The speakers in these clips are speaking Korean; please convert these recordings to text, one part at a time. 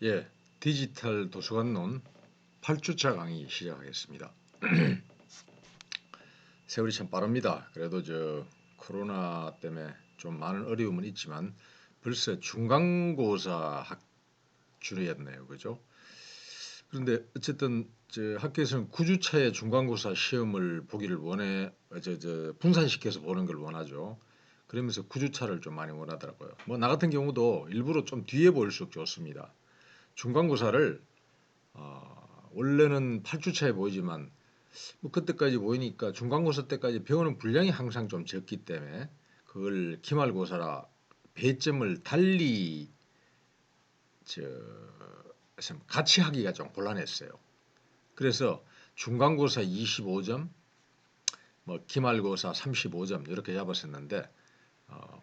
예, 디지털 도서관론 8주차 강의 시작하겠습니다. 세월이 참 빠릅니다. 그래도 코로나 때문에 좀 많은 어려움은 있지만 벌써 중간고사 학주였네요. 그죠? 그런데 어쨌든 학교에서는 9주차에 중간고사 시험을 보기를 원해 분산시켜서 보는 걸 원하죠. 그러면서 9주차를 좀 많이 원하더라고요. 뭐 나 같은 경우도 일부러 좀 뒤에 볼수록 좋습니다. 중간고사를 원래는 8주차에 보이지만 뭐 그때까지 보이니까 중간고사 때까지 배우는 분량이 항상 좀 적기 때문에 그걸 기말고사라 배점을 달리 저 같이 하기가 좀 곤란했어요. 그래서 중간고사 25점, 뭐 기말고사 35점 이렇게 잡았었는데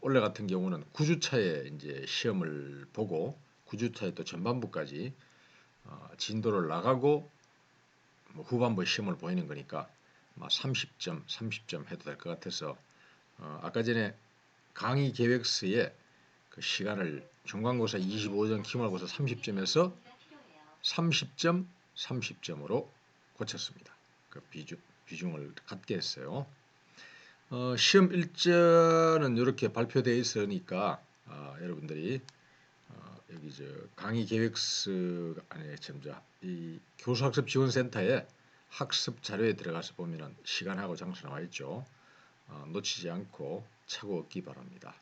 올해 같은 경우는 9주차에 이제 시험을 보고 9주차에 또 전반부까지 진도를 나가고 뭐 후반부 시험을 보이는 거니까 30점, 30점 해도 될 것 같아서 아까 전에 강의 계획서에 그 시간을 중간고사 25점, 기말고사 30점에서 30점, 30점으로 고쳤습니다. 그 비중을 갖게 했어요. 시험 일자는 이렇게 발표되어 있으니까 여러분들이 여기 강의 계획서 안에 이 교수학습 지원센터에 학습 자료에 들어가서 보면은 시간하고 장소 나와 있죠. 놓치지 않고 차고 얻기 바랍니다.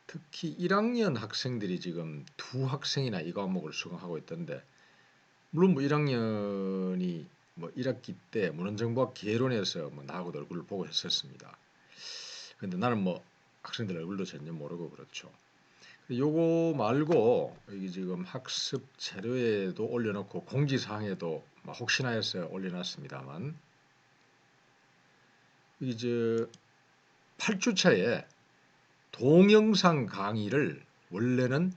특히 1학년 학생들이 지금 두 학생이나 이 과목을 수강하고 있던데 물론 뭐 1학년이 뭐 1학기 때 문헌정보학 개론에서 뭐 나하고도 얼굴을 보고 했었습니다. 근데 나는 뭐 학생들 얼굴도 전혀 모르고 그렇죠. 요거 말고 여기 지금 학습 자료에도 올려놓고 공지사항에도 혹시나 해서 올려놨습니다만 이제 8주차에 동영상 강의를 원래는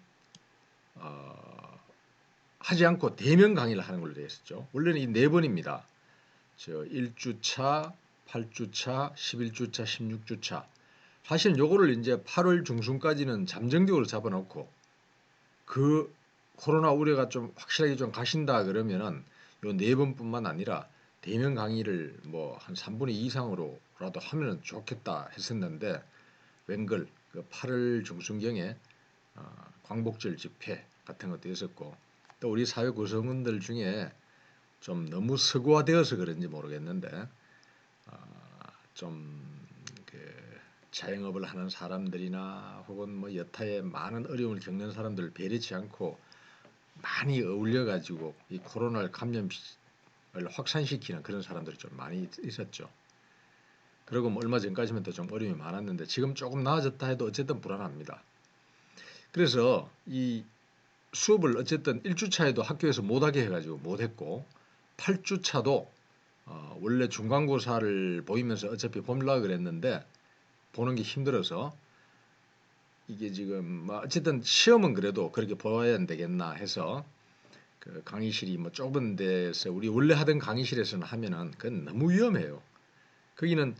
하지 않고 대면 강의를 하는 걸로 되어 있었죠. 원래는 이 네 번입니다. 1주차, 8주차, 11주차, 16주차. 사실은 요거를 이제 8월 중순까지는 잠정적으로 잡아놓고 그 코로나 우려가 좀 확실하게 좀 가신다 그러면은 요 네 번뿐만 아니라 대면 강의를 뭐 한 3분의 2 이상으로라도 하면은 좋겠다 했었는데 웬걸 그 8월 중순경에 광복절 집회 같은 것도 있었고 또 우리 사회 구성원들 중에 좀 너무 서구화되어서 그런지 모르겠는데 좀그 자영업을 하는 사람들이나 혹은 뭐 여타의 많은 어려움을 겪는 사람들을 배려치 않고 많이 어울려 가지고 이 코로나 감염을 확산시키는 그런 사람들이 좀 많이 있었죠. 그리고 뭐 얼마 전까지만 더 좀 어려움이 많았는데 지금 조금 나아졌다 해도 어쨌든 불안합니다. 그래서 이 수업을 어쨌든 1주차에도 학교에서 못하게 해가지고 못했고 8주차도 원래 중간고사를 보이면서 어차피 보려고 그랬는데 보는 게 힘들어서 이게 지금 뭐 어쨌든 시험은 그래도 그렇게 보아야 안 되겠나 해서 그 강의실이 뭐 좁은 데서 우리 원래 하던 강의실에서는 하면은 그건 너무 위험해요. 거기는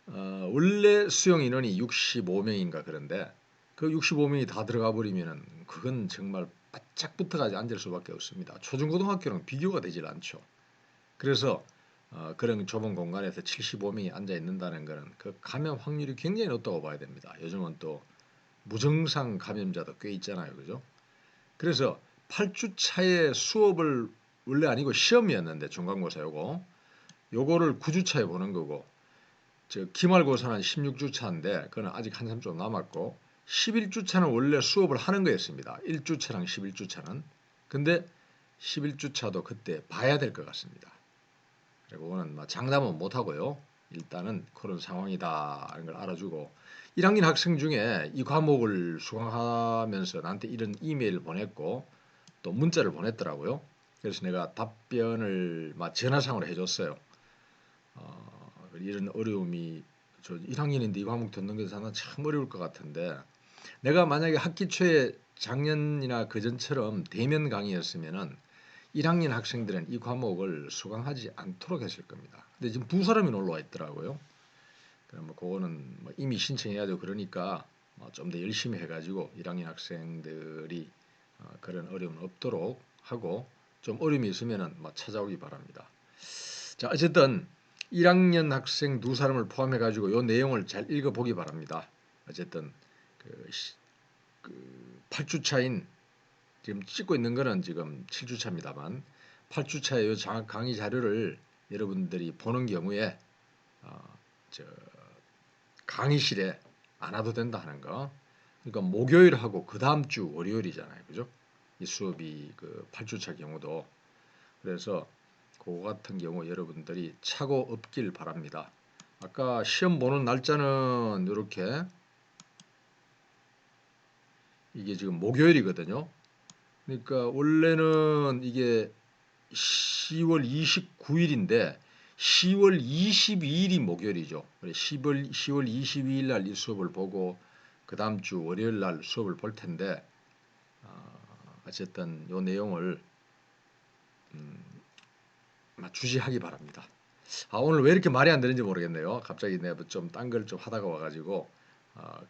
원래 수용 인원이 65명인가 그런데 그 65명이 다 들어가 버리면은 그건 정말 바짝 붙어가지고 앉을 수밖에 없습니다. 초중고등학교랑 비교가 되질 않죠. 그래서 그런 좁은 공간에서 75명이 앉아 있는다는 것은 그 감염 확률이 굉장히 높다고 봐야 됩니다. 요즘은 또 무증상 감염자도 꽤 있잖아요. 그죠? 그래서 8주 차에 수업을 원래 아니고 시험이었는데 중간고사 요거를 9주 차에 보는 거고 기말고사는 16주 차인데 그거는 아직 한참 좀 남았고 11주 차는 원래 수업을 하는 거였습니다. 1주 차랑 11주 차는. 근데 11주 차도 그때 봐야 될 것 같습니다. 그리고 그거는 장담은 못 하고요. 일단은 그런 상황이다라는 걸 알아주고 1학년 학생 중에 이 과목을 수강하면서 나한테 이런 이메일을 보냈고 또 문자를 보냈더라고요. 그래서 내가 답변을 전화상으로 해줬어요. 이런 어려움이 저 1학년인데 이 과목 듣는 게 저는 참 어려울 것 같은데 내가 만약에 학기 초에 작년이나 그전처럼 대면 강의였으면은 1학년 학생들은 이 과목을 수강하지 않도록 했을 겁니다. 근데 지금 두 사람이 놀러와 있더라고요. 그럼 그거는 이미 신청해야죠. 그러니까 좀 더 열심히 해가지고 1학년 학생들이 그런 어려움은 없도록 하고 좀 어려움이 있으면은 뭐 찾아오기 바랍니다. 자, 어쨌든 1학년 학생 두 사람을 포함해 가지고 이 내용을 잘 읽어보기 바랍니다. 어쨌든 그, 그 8주차인 지금 찍고 있는 거는 지금 7주차입니다만 8주차의 이 강의 자료를 여러분들이 보는 경우에 저 강의실에 안 와도 된다 하는 거. 그러니까 목요일하고 그 다음 주 월요일이잖아요. 그죠? 이 수업이 그 8주차 경우도. 그래서 그거 같은 경우 여러분들이 착오 없길 바랍니다. 아까 시험 보는 날짜는 이렇게 이게 지금 목요일이거든요. 그러니까 원래는 이게 10월 29일인데 10월 22일이 목요일이죠. 10월 22일 날 이 수업을 보고 그 다음 주 월요일 날 수업을 볼 텐데 어쨌든 이 내용을 주시하기 바랍니다. 오늘 왜 이렇게 말이 안 되는지 모르겠네요. 갑자기 내가 좀 딴 걸 좀 하다가 와가지고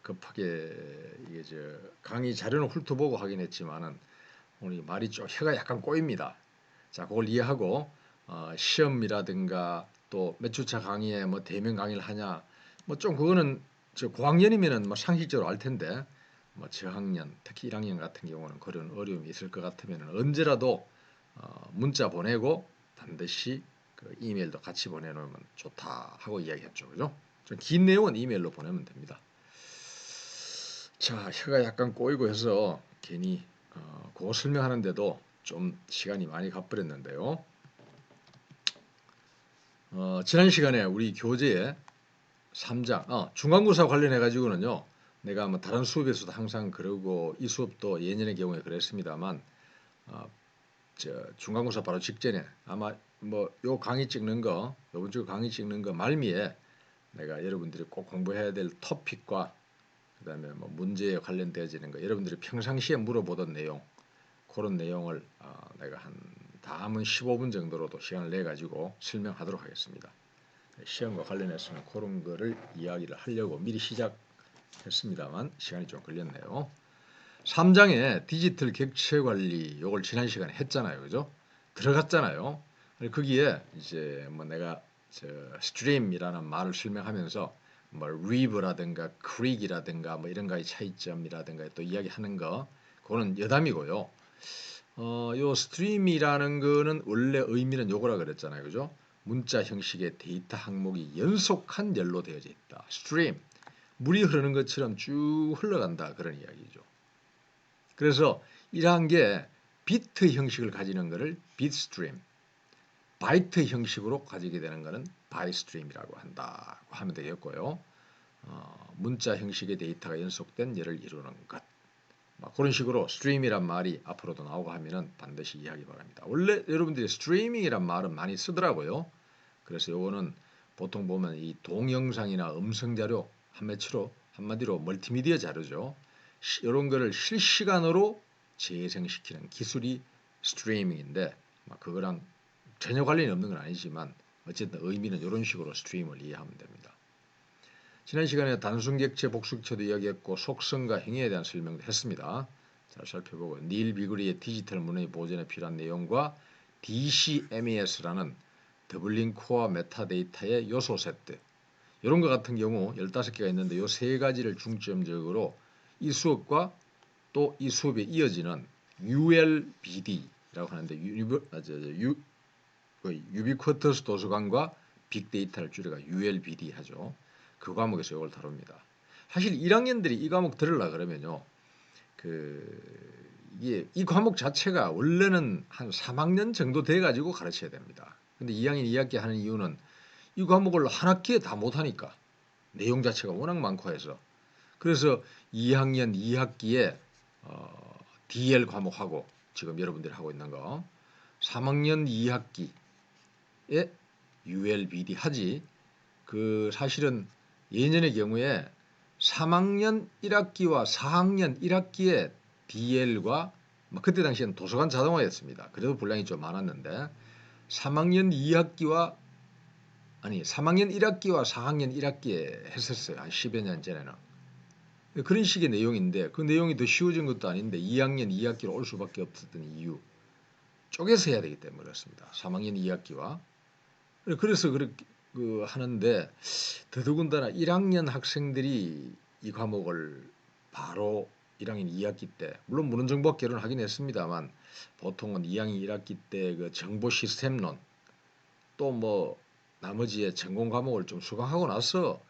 급하게 이게 저 강의 자료는 훑어보고 하긴 했지만은 오늘 말이 좀 혀가 약간 꼬입니다. 자, 그걸 이해하고 시험이라든가 또 몇 주차 강의에 뭐 대면 강의를 하냐 뭐 좀 그거는 저 고학년이면은 뭐 상식적으로 알 텐데 뭐 저학년 특히 1학년 같은 경우는 그런 어려움이 있을 것 같으면 언제라도 문자 보내고 반드시 그 이메일도 같이 보내놓으면 좋다 하고 이야기했죠. 그죠? 좀 긴 내용은 이메일로 보내면 됩니다. 자, 혀가 약간 꼬이고 해서 괜히 그거 설명하는데도 좀 시간이 많이 가버렸는데요. 지난 시간에 우리 교재에 3장 중간고사 관련해 가지고는요. 내가 뭐 다른 수업에서도 항상 그러고 이 수업도 예년의 경우에 그랬습니다만 중간고사 바로 직전에 아마 뭐 요 강의 찍는 거 요번 주 강의 찍는 거 말미에 내가 여러분들이 꼭 공부해야 될 토픽과 그다음에 뭐 문제에 관련되어지는 거 여러분들이 평상시에 물어보던 내용 그런 내용을 내가 한 다음은 15분 정도로도 시간을 내 가지고 설명하도록 하겠습니다. 시험과 관련해서는 그런 거를 이야기를 하려고 미리 시작했습니다만 시간이 좀 걸렸네요. 3장에 디지털 객체 관리 요걸 지난 시간에 했잖아요. 그죠? 들어갔잖아요. 거기에 이제 뭐 내가 스트림이라는 말을 설명하면서 뭐 리브라든가 크릭이라든가 뭐 이런 거의 차이점이라든가 또 이야기하는 거 그거는 여담이고요. 요 스트림이라는 거는 원래 의미는 요거라 그랬잖아요. 그죠? 문자 형식의 데이터 항목이 연속한 열로 되어져 있다. 스트림. 물이 흐르는 것처럼 쭉 흘러간다. 그런 이야기죠. 그래서 이러한 게 비트 형식을 가지는 것을 비트스트림, 바이트 형식으로 가지게 되는 것은 바이스트림이라고 한다고 하면 되겠고요. 문자 형식의 데이터가 연속된 열을 이루는 것. 그런 식으로 스트리밍이란 말이 앞으로도 나오고 하면은 반드시 이해하기 바랍니다. 원래 여러분들이 스트리밍이란 말은 많이 쓰더라고요. 그래서 요거는 보통 보면 이 동영상이나 음성 자료 한마디로 멀티미디어 자료죠. 이런 거를 실시간으로 재생시키는 기술이 스트리밍인데 그거랑 전혀 관련이 없는 건 아니지만 어쨌든 의미는 이런 식으로 스트리밍을 이해하면 됩니다. 지난 시간에 단순객체, 복수객체도 이야기했고 속성과 행위에 대한 설명도 했습니다. 잘 살펴보고 닐 비그리의 디지털 문의 보존에 필요한 내용과 DCMES라는 더블링 코어 메타데이터의 요소 세트 이런 것 같은 경우 15개가 있는데 이 세 가지를 중점적으로 이 수업과 또 이 수업에 이어지는 ULBD라고 하는데 유비쿼터스 도서관과 빅데이터를 줄여가 ULBD 하죠. 그 과목에서 이걸 다룹니다. 사실 1학년들이 이 과목 들으려 그러면요. 이게 이 과목 자체가 원래는 한 3학년 정도 돼 가지고 가르쳐야 됩니다. 근데 2학년 2학기 하는 이유는 이 과목을 한 학기에 다 못하니까 내용 자체가 워낙 많고 해서 그래서 2학년 2학기에 DL 과목하고 지금 여러분들이 하고 있는 거 3학년 2학기에 ULBD 하지 그 사실은 예년의 경우에 3학년 1학기와 4학년 1학기에 DL과 그때 당시에는 도서관 자동화였습니다. 그래도 분량이 좀 많았는데 3학년 2학기와 3학년 1학기와 4학년 1학기에 했었어요. 한 10여 년 전에는. 그런 식의 내용인데 그 내용이 더 쉬워진 것도 아닌데 2학년 2학기로 올 수밖에 없었던 이유 쪼개서 해야 되기 때문에 그렇습니다. 3학년 2학기와 그래서 그렇게 하는데 더더군다나 1학년 학생들이 이 과목을 바로 1학년 2학기 때 물론 문헌정보학개론을 하긴 했습니다만 보통은 2학년 1학기 때 그 정보 시스템론 또 뭐 나머지의 전공 과목을 좀 수강하고 나서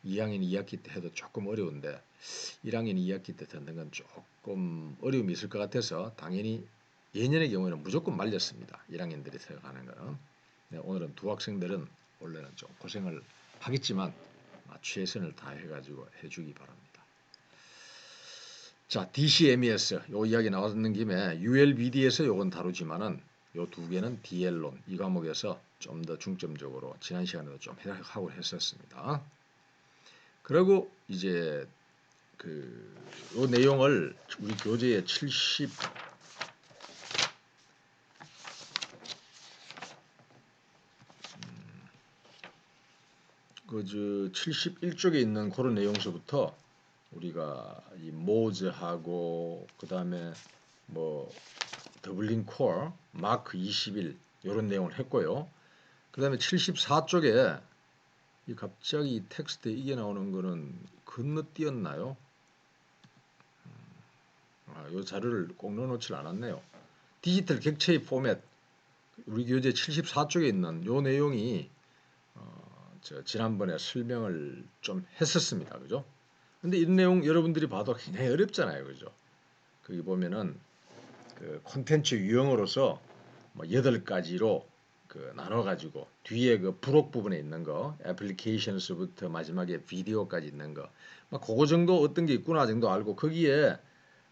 2학년 2학기 때 해도 조금 어려운데 1학년 2학기 때 듣는 건 조금 어려움이 있을 것 같아서 당연히 예년의 경우에는 무조건 말렸습니다. 1학년들이 생각하는 거는. 네, 오늘은 두 학생들은 원래는 좀 고생을 하겠지만 최선을 다해가지고 해주기 바랍니다. 자, DCMES 요 이야기 나왔는 김에 ULBD에서 요건 다루지만은 요 두 개는 DL론 이 과목에서 좀 더 중점적으로 지난 시간에도 좀 하고 했었습니다. 그리고 이제 요 내용을 우리 교재에 71쪽에 있는 그런 내용서부터 우리가 이 모즈하고 그 다음에 뭐 더블린 코어 마크 21 이런 내용을 했고요. 그 다음에 74쪽에 이 갑자기 텍스트에 이게 나오는 거는 건너뛰었나요? 이 자료를 꼭 넣어놓질 않았네요. 디지털 객체의 포맷 우리 교재 74쪽에 있는 이 내용이 지난번에 설명을 좀 했었습니다. 그죠? 근데 이 내용 여러분들이 봐도 굉장히 어렵잖아요. 그죠? 거기 보면은 그 콘텐츠 유형으로서 뭐 8가지로 나눠가지고 뒤에 그 부록 부분에 있는 거 애플리케이션스부터 마지막에 비디오까지 있는 거 그거 정도 어떤 게 있구나 정도 알고 거기에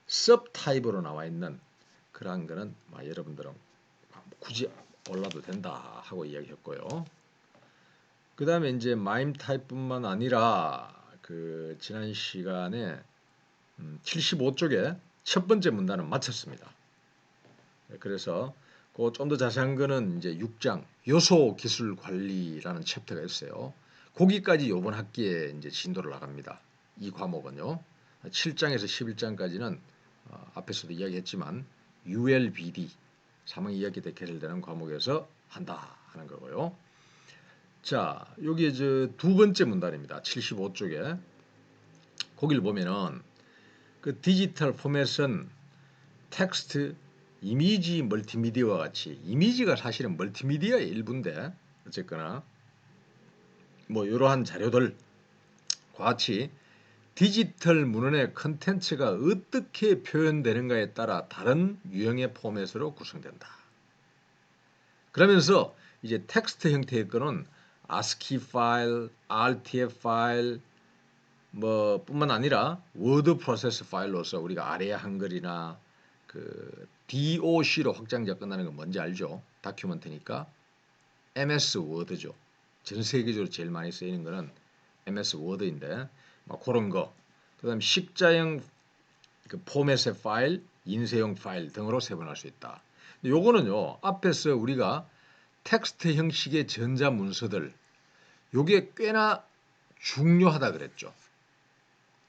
섭 타입으로 나와 있는 그러한 거는 여러분들은 굳이 몰라도 된다 하고 이야기했고요. 그 다음에 이제 마임 타입뿐만 아니라 지난 시간에 75쪽에 첫 번째 문단은 마쳤습니다. 그래서 그 좀 더 자세한 거는 이제 6장 요소 기술 관리라는 챕터가 있어요. 거기까지 이번 학기에 이제 진도를 나갑니다. 이 과목은요. 7장에서 11장까지는 앞에서도 이야기했지만 ULBD 3학년 2학기 때 개설되는 과목에서 한다 하는 거고요. 자, 여기 두 번째 문단입니다. 75쪽에 거기를 보면은 그 디지털 포맷은 텍스트, 이미지, 멀티미디어와 같이 이미지가 사실은 멀티미디어의 일부인데 어쨌거나 뭐 이러한 자료들과 같이 디지털 문헌의 컨텐츠가 어떻게 표현되는가에 따라 다른 유형의 포맷으로 구성된다. 그러면서 이제 텍스트 형태의 거는 ASCII 파일, RTF 파일 뭐 뿐만 아니라 워드 프로세스 파일로서 우리가 아래의 한글이나 DOC로 확장자 끝나는 건 뭔지 알죠? 다큐멘트니까 MS 워드죠. 전 세계적으로 제일 많이 쓰이는 거는 MS 워드인데 그런 거. 그다음 식자형 포맷의 파일, 인쇄형 파일 등으로 세분할 수 있다. 요거는요. 앞에서 우리가 텍스트 형식의 전자 문서들 요게 꽤나 중요하다 그랬죠.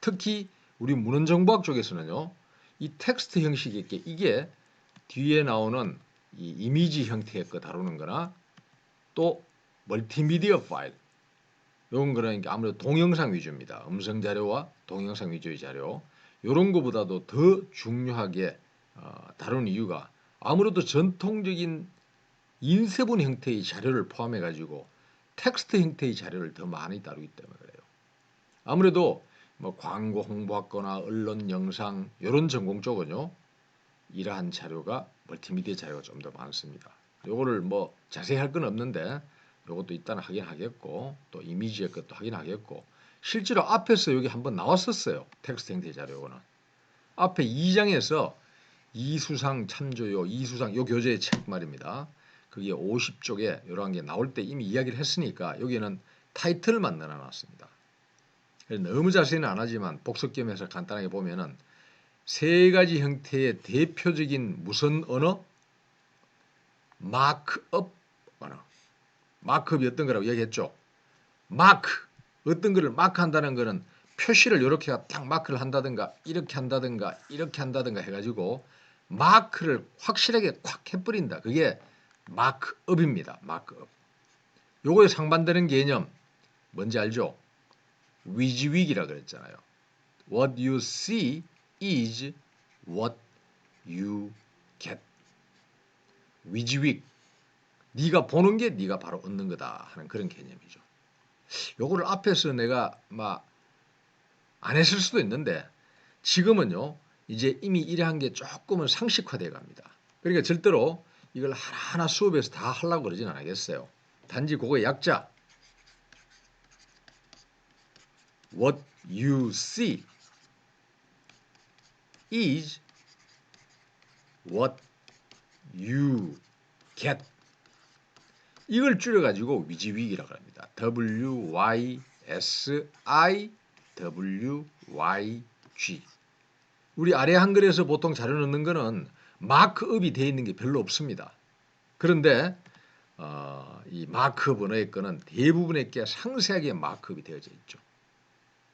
특히 우리 문헌정보학 쪽에서는요. 이 텍스트 형식의 이게 뒤에 나오는 이 이미지 형태의 거 다루는 거나 또 멀티미디어 파일 이런 거는 아무래도 동영상 위주입니다. 음성 자료와 동영상 위주의 자료 이런 거보다도 더 중요하게 다루는 이유가 아무래도 전통적인 인쇄본 형태의 자료를 포함해 가지고 텍스트 형태의 자료를 더 많이 다루기 때문에 그래요. 아무래도 뭐 광고 홍보학거나 언론 영상 이런 전공 쪽은요. 이러한 자료가 멀티미디어 자료가 좀 더 많습니다. 요거를 뭐 자세히 할 건 없는데 요것도 일단 하긴 하겠고 또 이미지의 것도 하긴 하겠고 실제로 앞에서 여기 한번 나왔었어요. 텍스트 형태 자료 요거는. 앞에 2장에서 이수상 참조요 이수상 요 교재의 책 말입니다. 그게 50쪽에 이러한 게 나올 때 이미 이야기를 했으니까 여기는 타이틀만 넣어놨습니다. 너무 자세히는 안 하지만 복습 겸해서 간단하게 보면은 세 가지 형태의 대표적인 무선 언어, 마크업 언어. 마크업이 어떤 거라고 얘기했죠? 마크, 어떤 거를 마크한다는 거는 표시를 이렇게 딱 마크를 한다든가 이렇게 한다든가 이렇게 한다든가 해가지고 마크를 확실하게 콱 해버린다. 그게 마크업입니다. 마크업. 요거에 상반되는 개념 뭔지 알죠? 위즈윅이라 그랬잖아요. What you see is what you get. 위즈윅. 네가 보는 게 네가 바로 얻는 거다 하는 그런 개념이죠. 요거를 앞에서 내가 막 안 했을 수도 있는데 지금은요 이제 이미 이래 한 게 조금은 상식화되어 갑니다. 그러니까 절대로 이걸 하나하나 수업에서 다 하려고 그러진 않겠어요. 단지 그거의 약자 What you see is what you get. 이걸 줄여가지고 위즈윅이라고 합니다. WYSIWYG. 우리 아래 한글에서 보통 자료 넣는 거는 마크업이 되어 있는 게 별로 없습니다. 그런데 이 마크업 언어의 거는 대부분의 게 상세하게 마크업이 되어져 있죠.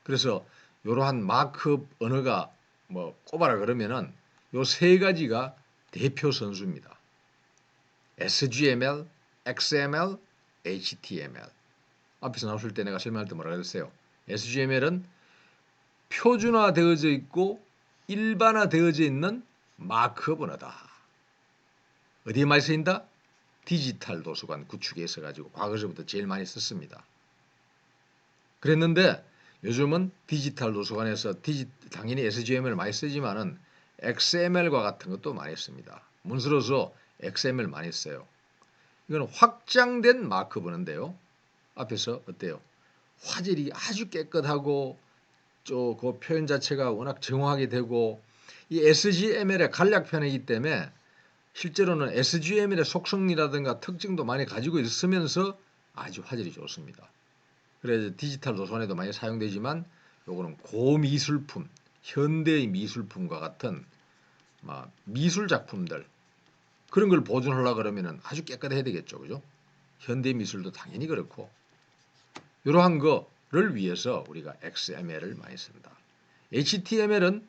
그래서 이러한 마크업 언어가 뭐 꼽아라 그러면은 요 세 가지가 대표 선수입니다. SGML, XML, HTML. 앞에서 나왔을 때 내가 설명할 때 뭐라 그랬어요? SGML은 표준화되어져 있고 일반화되어져 있는 마크업 언어다. 어디에 많이 쓰인다? 디지털 도서관 구축에 있어가지고 과거서부터 제일 많이 썼습니다. 그랬는데 요즘은 디지털 도서관에서 당연히 SGML을 많이 쓰지만은 XML과 같은 것도 많이 씁니다. 문서로서 XML 많이 써요. 이건 확장된 마크업 언어인데요. 앞에서 어때요? 화질이 아주 깨끗하고 그 표현 자체가 워낙 정확하게 되고 이 SGML의 간략편이기 때문에 실제로는 SGML의 속성이라든가 특징도 많이 가지고 있으면서 아주 화질이 좋습니다. 그래서 디지털 도서관에도 많이 사용되지만 요거는 고미술품, 현대의 미술품과 같은 미술 작품들 그런 걸 보존하려고 그러면 아주 깨끗해야 되겠죠. 그죠? 현대 미술도 당연히 그렇고 이러한 거를 위해서 우리가 XML을 많이 쓴다. HTML은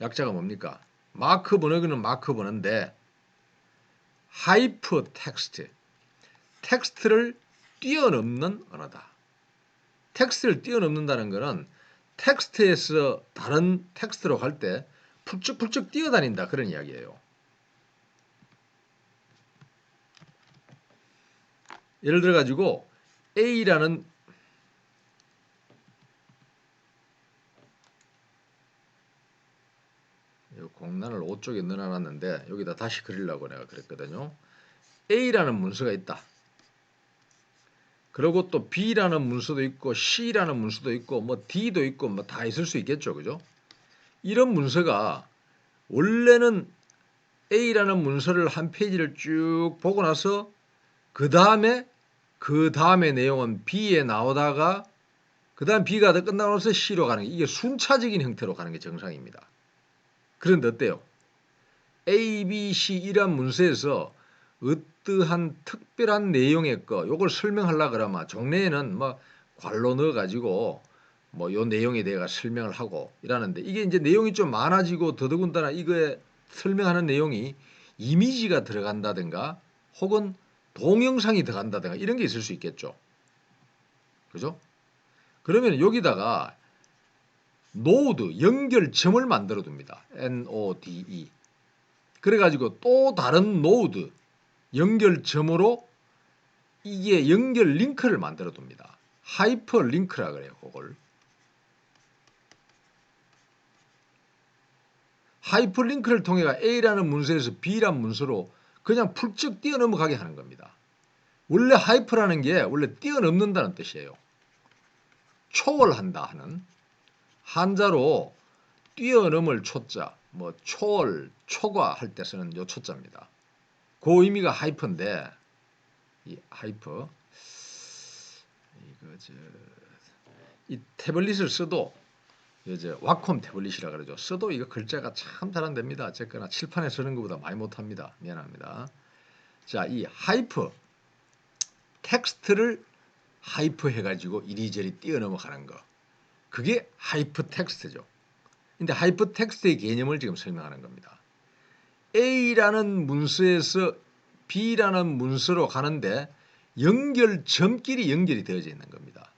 약자가 뭡니까? 마크업 언어는 마크업 언어인데 하이퍼 텍스트, 텍스트를 뛰어넘는 언어다. 텍스트를 뛰어넘는다는 것은 텍스트에서 다른 텍스트로 갈 때 훌쩍훌쩍 뛰어다닌다 그런 이야기예요. 예를 들어 가지고 A라는 공란을 5쪽에 넣어놨는데 여기다 다시 그리려고 내가 그랬거든요. A라는 문서가 있다. 그리고 또 B라는 문서도 있고 C라는 문서도 있고 뭐 D도 있고 뭐 다 있을 수 있겠죠. 그죠? 이런 문서가 원래는 A라는 문서를 한 페이지를 쭉 보고 나서 그 다음에 내용은 B에 나오다가 그 다음 B가 다 끝나고 나서 C로 가는 게 이게 순차적인 형태로 가는 게 정상입니다. 그런데 어때요? A, B, C 이란 문서에서 어떠한 특별한 내용의 요걸 설명하려고 그러면 종래에는 뭐 괄로 넣어가지고 뭐 요 내용에 대해 설명을 하고 이러는데 이게 이제 내용이 좀 많아지고 더더군다나 이거에 설명하는 내용이 이미지가 들어간다든가 혹은 동영상이 들어간다든가 이런 게 있을 수 있겠죠. 그죠? 그러면 여기다가 노드, 연결점을 만들어 둡니다. NODE. 그래가지고 또 다른 노드, 연결점으로 이게 연결 링크를 만들어 둡니다. 하이퍼 링크라 그래요. 그걸. 하이퍼 링크를 통해 A라는 문서에서 B라는 문서로 그냥 훌쩍 뛰어넘어가게 하는 겁니다. 원래 하이퍼라는 게 원래 뛰어넘는다는 뜻이에요. 초월한다 하는 한자로 뛰어넘을 초자, 뭐 초월, 초과할 때 쓰는 요 초자입니다. 그 의미가 하이퍼인데 이 하이퍼 이 태블릿을 써도 이제 와콤 태블릿이라 그러죠. 써도 이거 글자가 참 잘 안 됩니다. 어쨌거나 칠판에 쓰는 것보다 많이 못합니다. 미안합니다. 자, 이 하이퍼 텍스트를 하이퍼 해가지고 이리저리 뛰어넘어가는 거. 그게 하이퍼텍스트죠. 근데 하이퍼텍스트의 개념을 지금 설명하는 겁니다. A라는 문서에서 B라는 문서로 가는데 연결점끼리 연결이 되어져 있는 겁니다.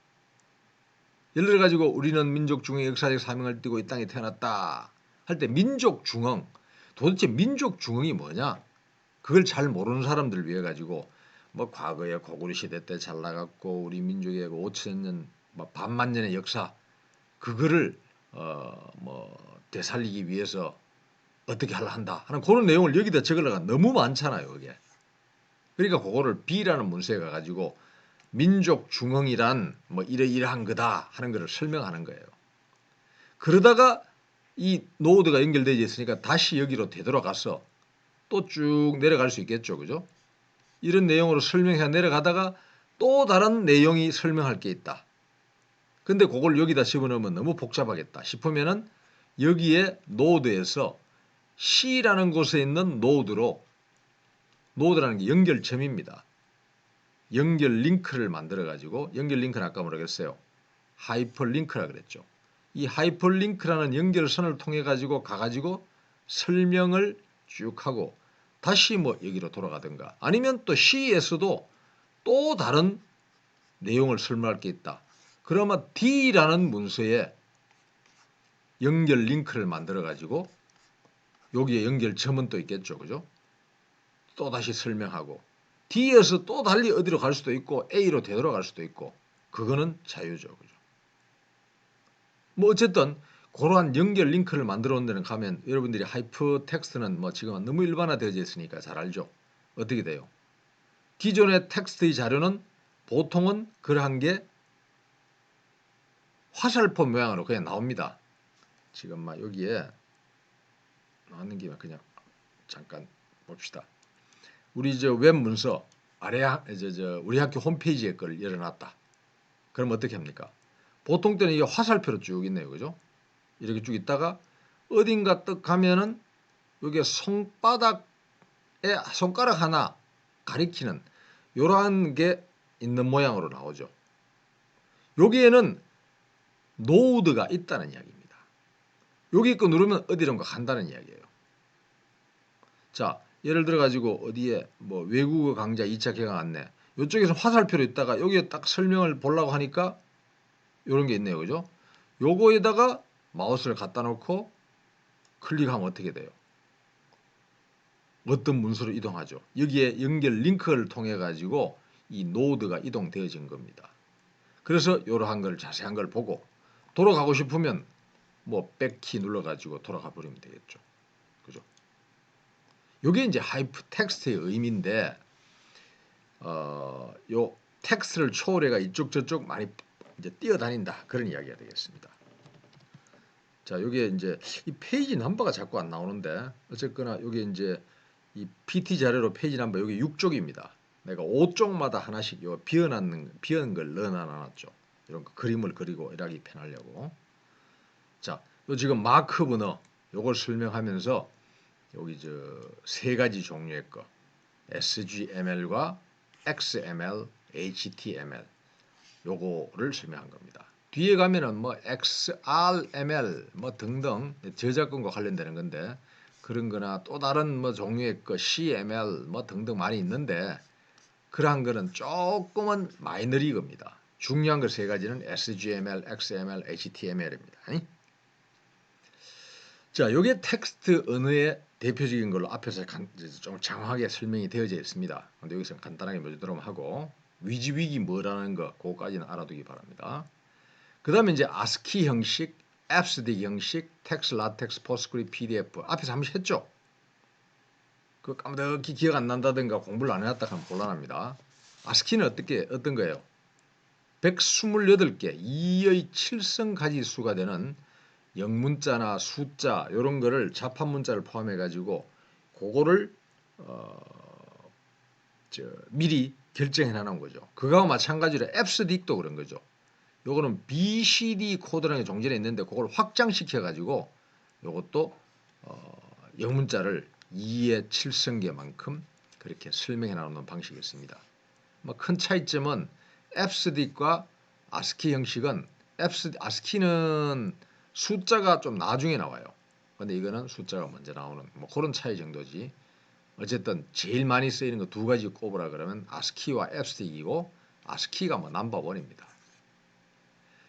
예를 들어 가지고 우리는 민족 중흥의 역사적 사명을 띠고 이 땅에 태어났다 할 때 민족 중흥, 도대체 민족 중흥이 뭐냐? 그걸 잘 모르는 사람들을 위해 가지고 뭐 과거에 고구려 시대 때 잘 나갔고 우리 민족의 5천년 뭐 반만 년의 역사 그거를 뭐 되살리기 위해서 어떻게 하려 한다 하는 그런 내용을 여기다 적으려가 너무 많잖아요. 그게. 그러니까 그거를 B라는 문서에 가가지고 민족 중흥이란 뭐 이러이러한 거다 하는 것을 설명하는 거예요. 그러다가 이 노드가 연결되어 있으니까 다시 여기로 되돌아가서 또 쭉 내려갈 수 있겠죠. 그죠? 이런 내용으로 설명해 내려가다가 또 다른 내용이 설명할 게 있다. 근데 그걸 여기다 집어넣으면 너무 복잡하겠다 싶으면은 여기에 노드에서 C라는 곳에 있는 노드라는 게 연결점입니다. 연결 링크를 만들어 가지고 연결 링크는 아까 뭐라고 했어요? 하이퍼링크라 그랬죠. 이 하이퍼링크라는 연결선을 통해 가지고 가가지고 설명을 쭉 하고 다시 뭐 여기로 돌아가든가 아니면 또 C에서도 또 다른 내용을 설명할 게 있다. 그러면 D라는 문서에 연결 링크를 만들어 가지고 여기에 연결점은 또 있겠죠. 그죠? 또 다시 설명하고 D에서 또 달리 어디로 갈 수도 있고 A로 되돌아갈 수도 있고 그거는 자유죠. 그죠? 뭐 어쨌든 그러한 연결 링크를 만들어 온 데는 가면 여러분들이 하이퍼텍스트는 뭐 지금 너무 일반화되어져 있으니까 잘 알죠. 어떻게 돼요? 기존의 텍스트의 자료는 보통은 그러한 게 화살표 모양으로 그냥 나옵니다. 지금 막 여기에 나오는 김에 그냥 잠깐 봅시다. 우리 저 웹 문서 아래 우리 학교 홈페이지에 걸 열어놨다. 그럼 어떻게 합니까? 보통 때는 이게 화살표로 쭉 있네요. 그죠? 이렇게 쭉 있다가 어딘가 떡 가면은 여기에 손바닥에 손가락 하나 가리키는 이러한 게 있는 모양으로 나오죠. 여기에는 노드가 있다는 이야기입니다. 여기 거 누르면 어디론가 간다는 이야기예요. 자, 예를 들어 가지고 어디에 뭐 외국어 강좌 2차 개강 안내 이쪽에서 화살표로 있다가 여기에 딱 설명을 보려고 하니까 이런 게 있네요. 그죠? 요거에다가 마우스를 갖다 놓고 클릭하면 어떻게 돼요? 어떤 문서로 이동하죠. 여기에 연결 링크를 통해 가지고 이 노드가 이동되어진 겁니다. 그래서 이러한 걸 자세한 걸 보고 돌아가고 싶으면 뭐 백키 눌러 가지고 돌아가 버리면 되겠죠. 그죠? 이게 이제 하이퍼텍스트의 의미인데 요 텍스트를 초월해가 이쪽 저쪽 많이 이제 뛰어다닌다 그런 이야기가 되겠습니다. 자, 여기에 이제 이 페이지 넘버가 자꾸 안 나오는데 어쨌거나 여기 이제 이 PT 자료로 페이지 넘버 여기 6쪽입니다. 내가 5쪽마다 하나씩 요 비어난 걸 넣어놨죠. 이런 거 그림을 그리고 일하기 편하려고. 자, 요 지금 마크 번호 요걸 설명하면서 여기 저 세 가지 종류의 거 SGML과 XML, HTML 요거를 설명한 겁니다. 뒤에 가면은 뭐 XRML 뭐 등등 저작권과 관련되는 건데 그런 거나 또 다른 뭐 종류의 거 CML 뭐 등등 많이 있는데 그러한 거는 조금은 마이너리그입니다. 중요한 거 세 가지는 SGML, XML, HTML입니다. 자, 요게 텍스트 언어의 대표적인 걸로 앞에서 좀 장황하게 설명이 되어져 있습니다. 근데 여기서 간단하게 먼저 하고 위지위기 뭐라는 거 그거까지는 알아두기 바랍니다. 그 다음에 이제 ASCII 형식, FSD 형식, 텍스트, 라텍스, 포스트스크립트, PDF 앞에서 한번 했죠. 그 까마득히 기억 안 난다든가 공부를 안 해놨다 하면 곤란합니다. ASCII는 어떤 거예요? 128개, 2의 7성 가지수가 되는 영문자나 숫자 이런 거를 자판 문자를 포함해 가지고 그거를 미리 결정해 놔놓은 거죠. 그거와 마찬가지로 앱스딕도 그런 거죠. 요거는 BCD 코드라는 게 종전에 있는데 그걸 확장시켜 가지고 요것도 영문자를 2의 7성계만큼 그렇게 설명해 나오는 방식이 있습니다. 뭐 큰 차이점은 앱스딕과 ASCII 형식은 ASCII는 숫자가 좀 나중에 나와요. 근데 이거는 숫자가 먼저 나오는 뭐 그런 차이 정도지. 어쨌든 제일 많이 쓰이는 거 두 가지 꼽으라 그러면 ASCII와 앱스틱이고 ASCII가 뭐 넘버 원입니다.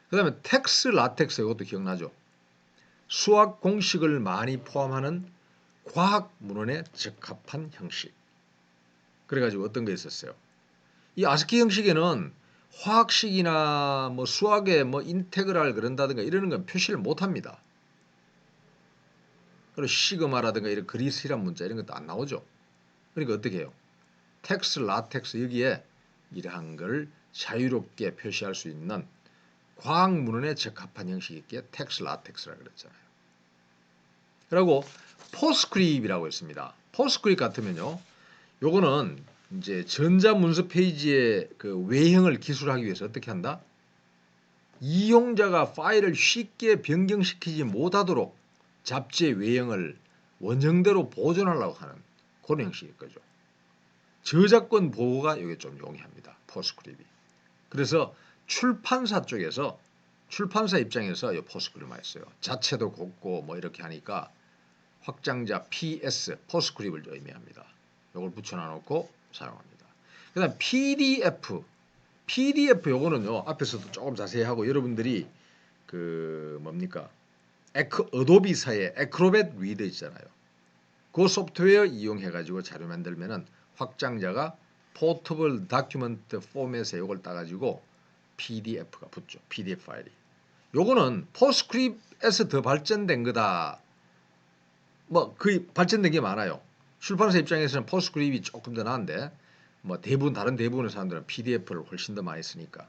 그 다음에 텍스 라텍스 이것도 기억나죠? 수학 공식을 많이 포함하는 과학 문헌에 적합한 형식. 그래가지고 어떤 게 있었어요? 이 아스키 형식에는 화학식이나 뭐 수학에 뭐 인테그랄 그런다든가 이러는 건 표시를 못 합니다. 그리고 시그마라든가 이런 그리스란 문자 이런 것도 안 나오죠. 그러니까 어떻게 해요? 텍스, 라텍스 여기에 이러한 걸 자유롭게 표시할 수 있는 과학 문헌에 적합한 형식이 있기에 텍스, 라텍스라고 그랬잖아요. 그리고 포스크립이라고 있습니다. 포스크립 같으면요. 요거는 이제 전자문서 페이지의 그 외형을 기술하기 위해서 어떻게 한다? 이용자가 파일을 쉽게 변경시키지 못하도록 잡지의 외형을 원형대로 보존하려고 하는 그런 형식일 거죠. 저작권 보호가 이게 좀 용이합니다. 포스크립이. 그래서 출판사 쪽에서 출판사 입장에서 이 포스크립을 많이 써요. 자체도 곱고 뭐 이렇게 하니까 확장자 PS 포스크립을 의미합니다. 이걸 붙여놔놓고 사용합니다. 그다음 PDF 요거는요 앞에서도 조금 자세히 하고 여러분들이 그 뭡니까 어도비사의 애크로벳 리더 있잖아요. 그 소프트웨어 이용해 가지고 자료 만들면은 확장자가 포터블 다큐멘트 포맷에 요걸 따가지고 PDF가 붙죠. PDF 파일이. 요거는 포스크립에서 더 발전된 거다. 뭐 거의 발전된 게 많아요. 출판사 입장에서는 포스크립이 조금 더 나은데 뭐 대부분 다른 대부분의 사람들은 PDF를 훨씬 더 많이 쓰니까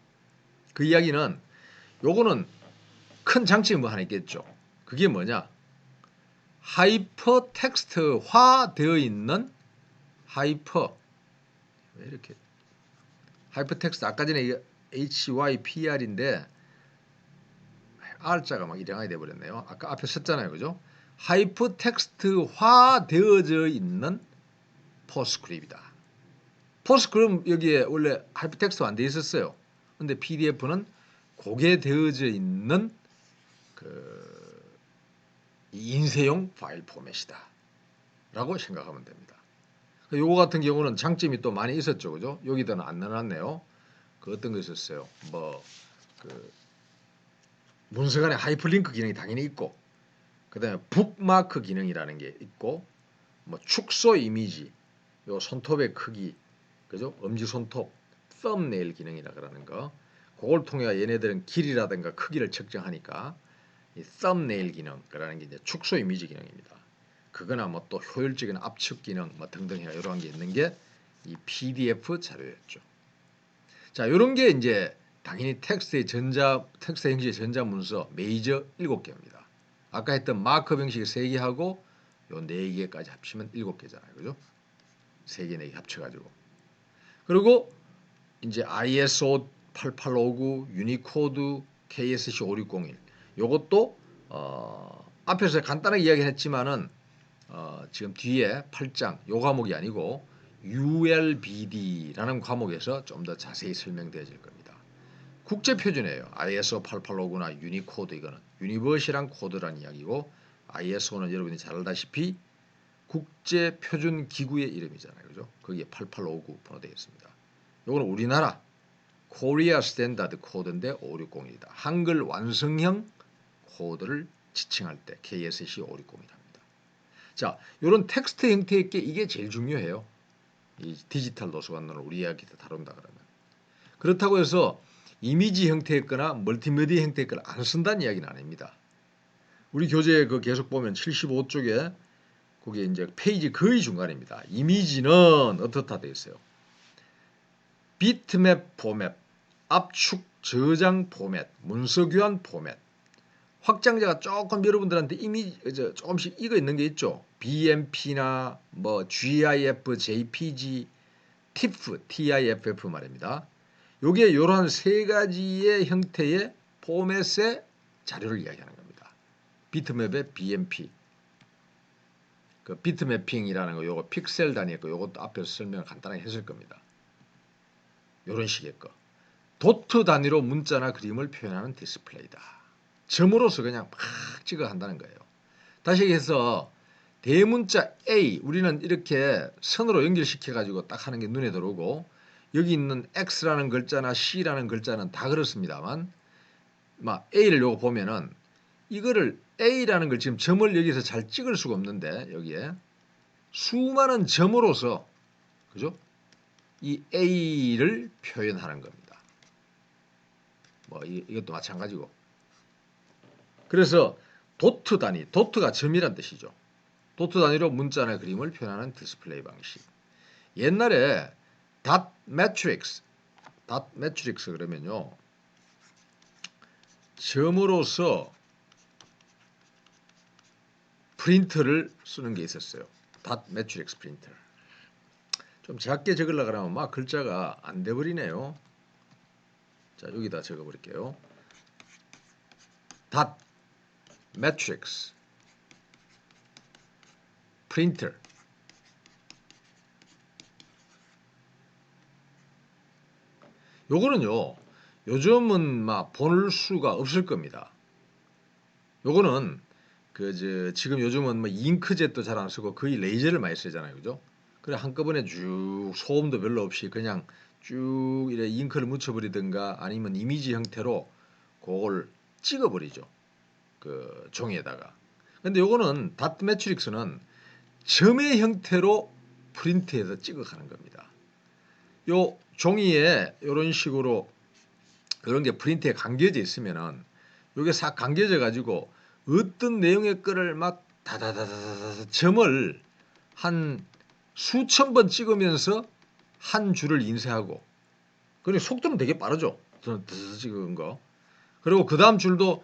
그 이야기는 요거는 큰 장점이 뭐 하나 있겠죠. 그게 뭐냐? 하이퍼 텍스트화 되어 있는 하이퍼 왜 이렇게 하이퍼 텍스트 아까 전에 이게 HYPR인데 R자가 막 이상하게 돼 버렸네요. 아까 앞에 썼잖아요. 그죠? 하이퍼 텍스트화 되어져 있는 포스크립이다. 포스크립 여기에 원래 하이퍼 텍스트가 안 돼 있었어요. 근데 PDF는 그게 되어져 있는 그 인쇄용 파일 포맷이다. 라고 생각하면 됩니다. 요거 같은 경우는 장점이 또 많이 있었죠. 그죠? 여기다는 안 넣어놨네요. 그 어떤 거 있었어요? 그 문서간에 하이퍼링크 기능이 당연히 있고, 그 다음에 북마크 기능이라는 게 있고, 뭐 축소 이미지, 요 손톱의 크기, 그죠? 엄지 손톱, 썸네일 기능이라 그러는 거, 그걸 통해 얘네들은 길이라든가 크기를 측정하니까 이 썸네일 기능이라는 게 이제 축소 이미지 기능입니다. 그거나 뭐 또 효율적인 압축 기능 뭐 등등 이런 게 있는 게 이 PDF 자료였죠. 자, 이런 게 이제 당연히 텍스트 형식의 전자 문서 메이저 7개입니다. 아까 했던 마크업 형식의 3개 하고 요 4개까지 합치면 7개잖아요. 그죠? 3개, 4개 합쳐 가지고. 그리고 이제 ISO 8859, 유니코드, KSC 5601. 요것도 앞에서 간단하게 이야기했지만은 지금 뒤에 8장 요 과목이 아니고 ULBD라는 과목에서 좀 더 자세히 설명되어질 겁니다. 국제 표준이에요. ISO 8859나 유니코드 이거는 유니버셜한 코드란 이야기고 ISO는 여러분이 잘 알다시피 국제 표준 기구의 이름이잖아요. 그죠? 거기에 8859 번호되어 있습니다. 요거는 우리나라 코리아 스탠다드 코드인데 5601이다. 한글 완성형 코드를 지칭할 때 KSC 5601입니다. 자, 이런 텍스트 형태의 게 이게 제일 중요해요. 이 디지털 도서관을 우리 이야기에서 다룬다 그러면. 그렇다고 해서 이미지 형태였거나 멀티미디어 형태의 걸 안 쓴다는 이야기는 아닙니다. 우리 교재에 그 계속 보면 75쪽에 거기에 이제 페이지 거의 중간입니다. 이미지는 어떻다 되어 있어요. 비트맵 포맷, 압축 저장 포맷, 문서 교환 포맷. 확장자가 조금 여러분들한테 이미 조금씩 이거 있는 게 있죠. BMP나 뭐 GIF, JPG, TIFF 말입니다. 요게 이런 세 가지의 형태의 포맷의 자료를 이야기하는 겁니다. 비트맵의 BMP, 그 비트매핑이라는 거 요거 픽셀 단위의 거 요것도 앞에서 설명을 간단하게 했을 겁니다. 요런 식의 거. 도트 단위로 문자나 그림을 표현하는 디스플레이다. 점으로서 그냥 막 찍어 한다는 거예요. 다시 해서 대문자 A 우리는 이렇게 선으로 연결시켜 가지고 딱 하는 게 눈에 들어오고 여기 있는 X라는 글자나 C라는 글자는 다 그렇습니다만 막 A를 요거 보면은 이거를 A라는 걸 지금 점을 여기서 잘 찍을 수가 없는데 여기에 수많은 점으로서 그죠? 이 A를 표현하는 겁니다. 뭐 이것도 마찬가지고. 그래서 도트 단위, 도트가 점이란 뜻이죠. 도트 단위로 문자나 그림을 표현하는 디스플레이 방식. 옛날에 닷 매트릭스 그러면요. 점으로서 프린트를 쓰는 게 있었어요. 닷 매트릭스 프린터. 좀 작게 적으려고 하면 막 글자가 안 돼버리네요. 자, 여기다 적어버릴게요. 닷 매트릭스 프린터. 요거는요. 요즘은 막 볼 수가 없을 겁니다. 요거는 지금 요즘은 뭐 잉크젯도 잘 안 쓰고 거의 레이저를 많이 쓰잖아요. 그죠? 그래 한꺼번에 쭉 소음도 별로 없이 그냥 쭉 이래 잉크를 묻혀버리든가 아니면 이미지 형태로 그걸 찍어버리죠. 그 종이에다가. 근데 요거는 닷 매트릭스는 점의 형태로 프린트해서 찍어가는 겁니다. 요 종이에 이런 식으로 이런 게 프린트에 감겨져 있으면은 요게 싹 감겨져 가지고 어떤 내용의 거를 막 다다다다다 점을 한 수천 번 찍으면서 한 줄을 인쇄하고 그리고 속도는 되게 빠르죠. 찍은 거. 그리고 그 다음 줄도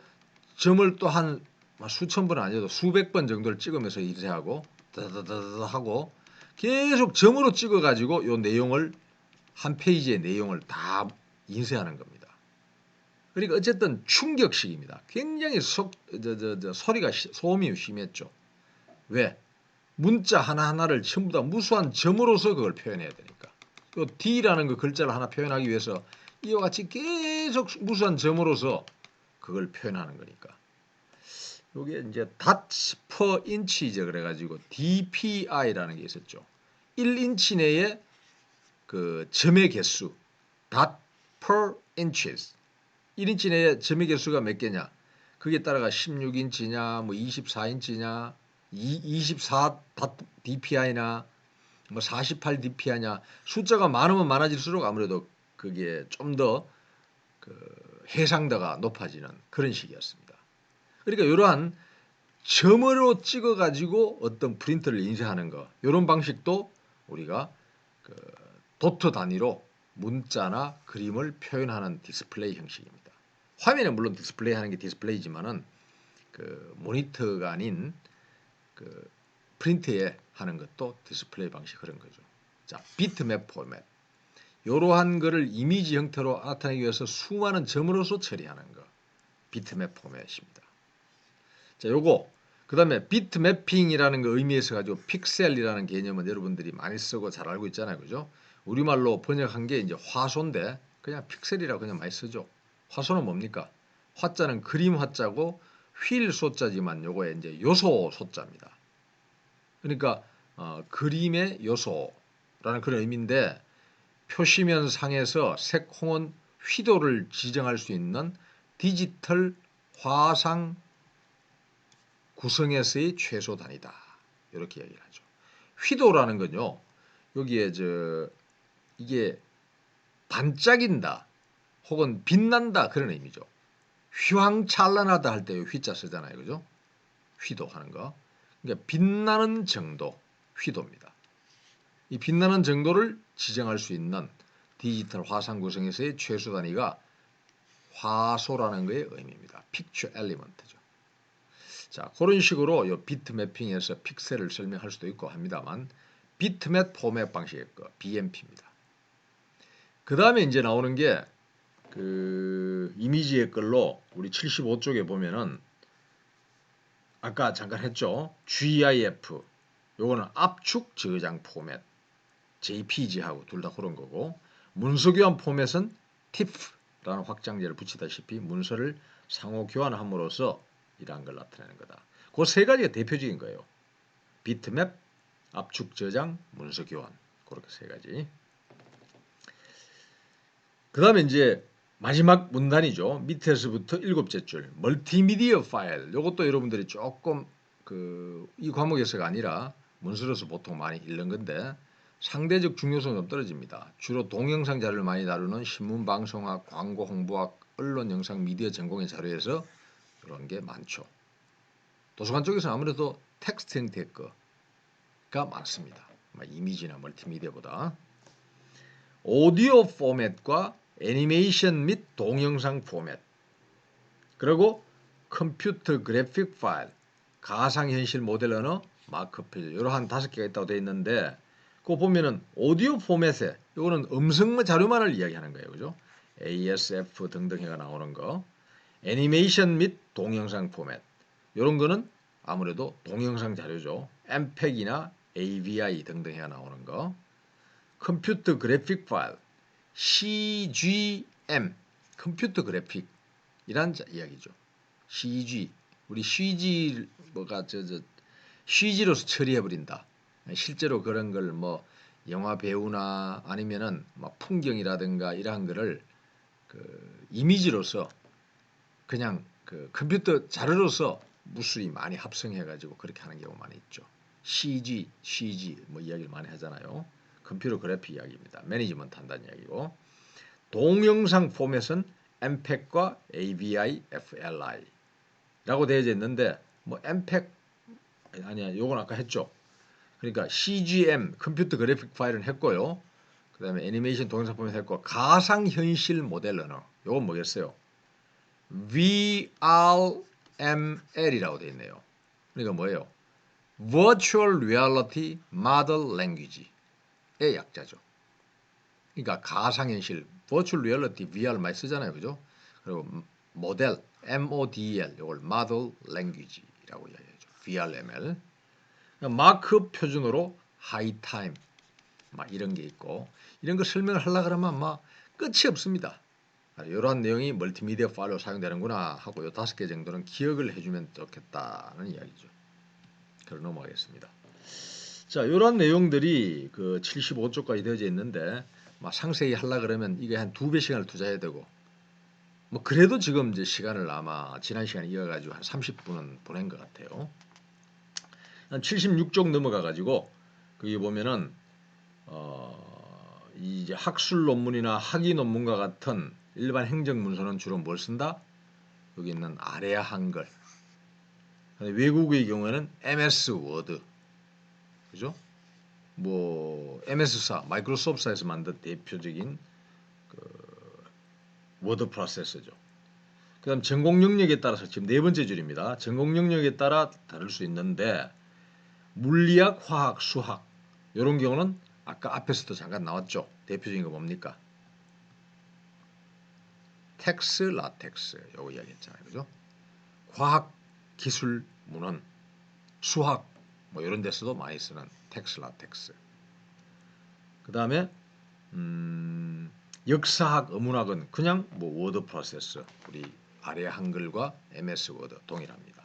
점을 또 한 수천 번 아니어도 수백 번 정도를 찍으면서 인쇄하고 다다다다 하고 계속 점으로 찍어 가지고 요 내용을 한 페이지의 내용을 다 인쇄하는 겁니다. 그러니까 어쨌든 충격식입니다. 굉장히 소리가 소음이 심했죠. 왜? 문자 하나하나를 전부 다 무수한 점으로서 그걸 표현해야 되니까. 또 D라는 그 글자를 하나 표현하기 위해서 이와 같이 계속 무수한 점으로서 그걸 표현하는 거니까. 이게 이제 dots per inch이죠. 그래가지고 DPI라는 게 있었죠. 1인치 내에 그 점의 개수, dot per inches. 1인치 내에 점의 개수가 몇 개냐? 그게 따라가 16인치냐, 뭐 24인치냐, 24 dpi나 뭐 48 dpi냐. 숫자가 많으면 많아질수록 아무래도 그게 좀 더 그 해상도가 높아지는 그런 식이었습니다. 그러니까 이러한 점으로 찍어 가지고 어떤 프린트를 인쇄하는 거 이런 방식도 우리가 그 도트 단위로 문자나 그림을 표현하는 디스플레이 형식입니다. 화면에 물론 디스플레이 하는 게 디스플레이지만은 그 모니터가 아닌 그 프린트에 하는 것도 디스플레이 방식 그런 거죠. 자, 비트맵 포맷. 이러한 거를 이미지 형태로 나타내기 위해서 수많은 점으로서 처리하는 거. 비트맵 포맷입니다. 자, 요거 그다음에 비트 매핑이라는 거 의미에서 가지고 픽셀이라는 개념은 여러분들이 많이 쓰고 잘 알고 있잖아요. 그죠? 우리말로 번역한 게 이제 화소인데 그냥 픽셀이라고 그냥 많이 쓰죠. 화소는 뭡니까? 화자는 그림 화자고 휠 소자지만 요거에 이제 요소 소자입니다. 그러니까 그림의 요소라는 그런 의미인데 표시면 상에서 색홍은 휘도를 지정할 수 있는 디지털 화상 구성에서의 최소 단위다. 이렇게 얘기를 하죠. 휘도라는 건요. 여기에 이게 반짝인다 혹은 빛난다 그런 의미죠. 휘황찬란하다 할 때 휘자 쓰잖아요. 그죠? 휘도 하는 거. 그러니까 빛나는 정도 휘도입니다. 이 빛나는 정도를 지정할 수 있는 디지털 화상 구성에서의 최소 단위가 화소라는 것의 의미입니다. 픽처 엘리먼트죠. 자, 그런 식으로 이 비트 매핑에서 픽셀을 설명할 수도 있고 합니다만 비트맵 포맷 방식의 거 BMP입니다. 그 다음에 이제 나오는 게 그 이미지의 걸로 우리 75쪽에 보면은 아까 잠깐 했죠. GIF 요거는 압축 저장 포맷 JPG하고 둘 다 그런 거고 문서 교환 포맷은 TIFF 라는 확장제를 붙이다시피 문서를 상호 교환함으로써 이러한 걸 나타내는 거다. 그 세 가지가 대표적인 거예요. 비트맵, 압축 저장, 문서 교환. 그렇게 세 가지. 그 다음에 이제 마지막 문단이죠. 밑에서부터 7째 줄. 멀티미디어 파일. 이것도 여러분들이 조금 이 과목에서가 아니라 문서로서 보통 많이 읽는 건데 상대적 중요성이 좀 떨어집니다. 주로 동영상 자료를 많이 다루는 신문 방송학, 광고 홍보학, 언론 영상 미디어 전공의 자료에서 이런 게 많죠. 도서관 쪽에서는 아무래도 텍스트 형태의 거가 많습니다. 이미지나 멀티미디어보다. 오디오 포맷과 애니메이션 및 동영상 포맷, 그리고 컴퓨터 그래픽 파일, 가상현실 모델 언어, 마크업 표준, 이러한 5개가 있다고 되어 있는데 그거 보면은 오디오 포맷에 이거는 음성 자료만을 이야기하는 거예요. 그죠? ASF 등등 해가 나오는 거. 애니메이션 및 동영상 포맷, 이런 거는 아무래도 동영상 자료죠. MPEG이나 AVI 등등 해가 나오는 거. 컴퓨터 그래픽 파일, CGM, 컴퓨터 그래픽이란 이야기죠. CG, 우리 CG CG로서 처리해버린다. 실제로 그런 걸 뭐 영화 배우나 아니면은 뭐 풍경이라든가 이러한 거를 이미지로서 그냥 컴퓨터 자료로서 무수히 많이 합성해가지고 그렇게 하는 경우가 많이 있죠. CG 뭐 이야기를 많이 하잖아요. 컴퓨터 그래픽 이야기입니다. 매니지먼트 한다는 이야기고. 동영상 포맷은 MPEG과 AVI, FLI라고 되어져 있는데 뭐 MPEG 아니야, 요건 아까 했죠. 그러니까 CGM 컴퓨터 그래픽 파일은 했고요. 그 다음에 애니메이션 동영상 포맷 했고, 가상현실 모델 언어 요건 뭐겠어요? VRML이라고 되어 있네요. 그러니까 뭐예요? Virtual Reality Model Language의 약자죠. 그러니까 가상현실, Virtual Reality, VR 많이 쓰잖아요, 그죠? 그리고 모델, MODL, 이걸 Model Language라고 이야기하죠. VRML. 마크업 표준으로 하이타임, 막 이런 게 있고, 이런 거 설명을 하려고 그러면 막 끝이 없습니다. 이러한 내용이 멀티미디어 파일로 사용되는구나 하고 이 5개 정도는 기억을 해주면 좋겠다는 이야기죠. 그럼 넘어가겠습니다. 자, 이런 내용들이 75쪽까지 되어져 있는데 막 상세히 하려 그러면 이게 한 2배 시간을 투자해야 되고, 뭐 그래도 지금 이제 시간을 아마 지난 시간에 이어가지고 한 30분은 보낸 것 같아요. 한 76쪽 넘어가 가지고 거기 보면은 이제 학술 논문이나 학위 논문과 같은 일반 행정 문서는 주로 뭘 쓴다? 여기 있는 아래아 한글. 외국의 경우에는 MS 워드, 그죠? 뭐 MS사, 마이크로소프트사에서 만든 대표적인 워드 프로세서죠. 그다음 전공 영역에 따라서 지금 4번째 줄입니다. 전공 영역에 따라 다를 수 있는데 물리학, 화학, 수학 이런 경우는 아까 앞에서도 잠깐 나왔죠. 대표적인 거 뭡니까? 텍스, 라텍스 요거 이야기했잖아요, 그죠? 과학, 기술, 문헌, 수학 뭐 이런 데서도 많이 쓰는 텍스, 라텍스. 그 다음에 역사학, 어문학은 그냥 뭐 워드 프로세서, 우리 아래 한글과 MS 워드 동일합니다.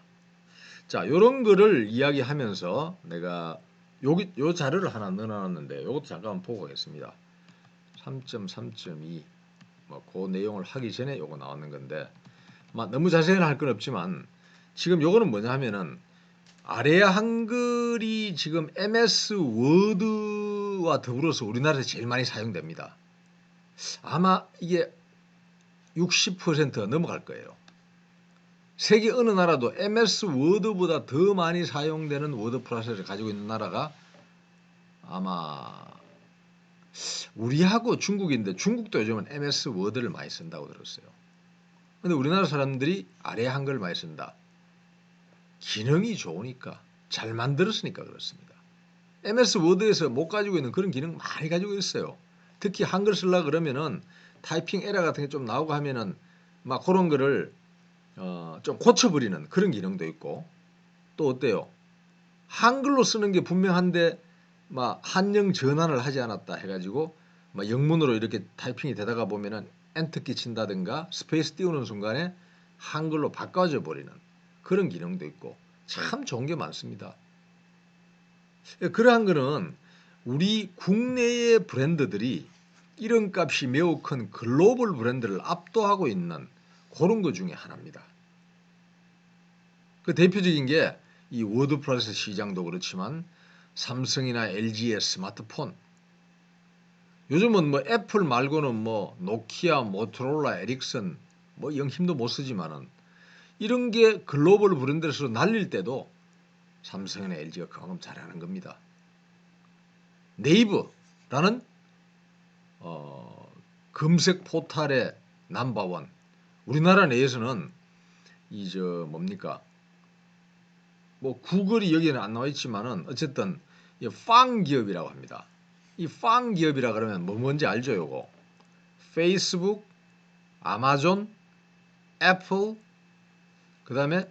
자, 요런 거를 이야기하면서 내가 요 자료를 하나 넣어놨는데 요것도 잠깐 보고 가겠습니다. 3.3.2 뭐 그 내용을 하기 전에 요거 나오는 건데 너무 자세히는 할 건 없지만 지금 요거는 뭐냐 하면은 아래 한글이 지금 MS 워드와 더불어서 우리나라에서 제일 많이 사용됩니다. 아마 이게 60%가 넘어갈 거예요. 세계 어느 나라도 MS 워드보다 더 많이 사용되는 워드 프로세서를 가지고 있는 나라가 아마 우리하고 중국인데, 중국도 요즘은 MS 워드를 많이 쓴다고 들었어요. 근데 우리나라 사람들이 아래 한글 많이 쓴다. 기능이 좋으니까, 잘 만들었으니까 그렇습니다. MS 워드에서 못 가지고 있는 그런 기능 많이 가지고 있어요. 특히 한글 쓰려고 그러면은 타이핑 에러 같은 게 좀 나오고 하면은 막 그런 거를 좀 고쳐버리는 그런 기능도 있고, 또 어때요? 한글로 쓰는 게 분명한데 막 한영 전환을 하지 않았다 해가지고 막 영문으로 이렇게 타이핑이 되다가 보면은 엔터 끼친다든가 스페이스 띄우는 순간에 한글로 바꿔줘 버리는 그런 기능도 있고 참 좋은 게 많습니다. 그러한 거는 우리 국내의 브랜드들이 이름값이 매우 큰 글로벌 브랜드를 압도하고 있는 그런 것 중에 하나입니다. 그 대표적인 게 이 워드프레스 시장도 그렇지만 삼성이나 LG의 스마트폰, 요즘은 뭐 애플 말고는 뭐 노키아, 모토로라, 에릭슨 뭐 영 힘도 못 쓰지만은 이런 게 글로벌 브랜드에서 날릴 때도 삼성이나 LG가 그만큼 잘하는 겁니다. 네이버라는 검색 포탈의 넘버원, 우리나라 내에서는 이 저 뭡니까 뭐 구글이 여기에는 안 나와 있지만은 어쨌든 이 팡 기업이라고 합니다. 이 팡 기업이라 그러면 뭐 뭔지 알죠, 요거? 페이스북, 아마존, 애플, 그다음에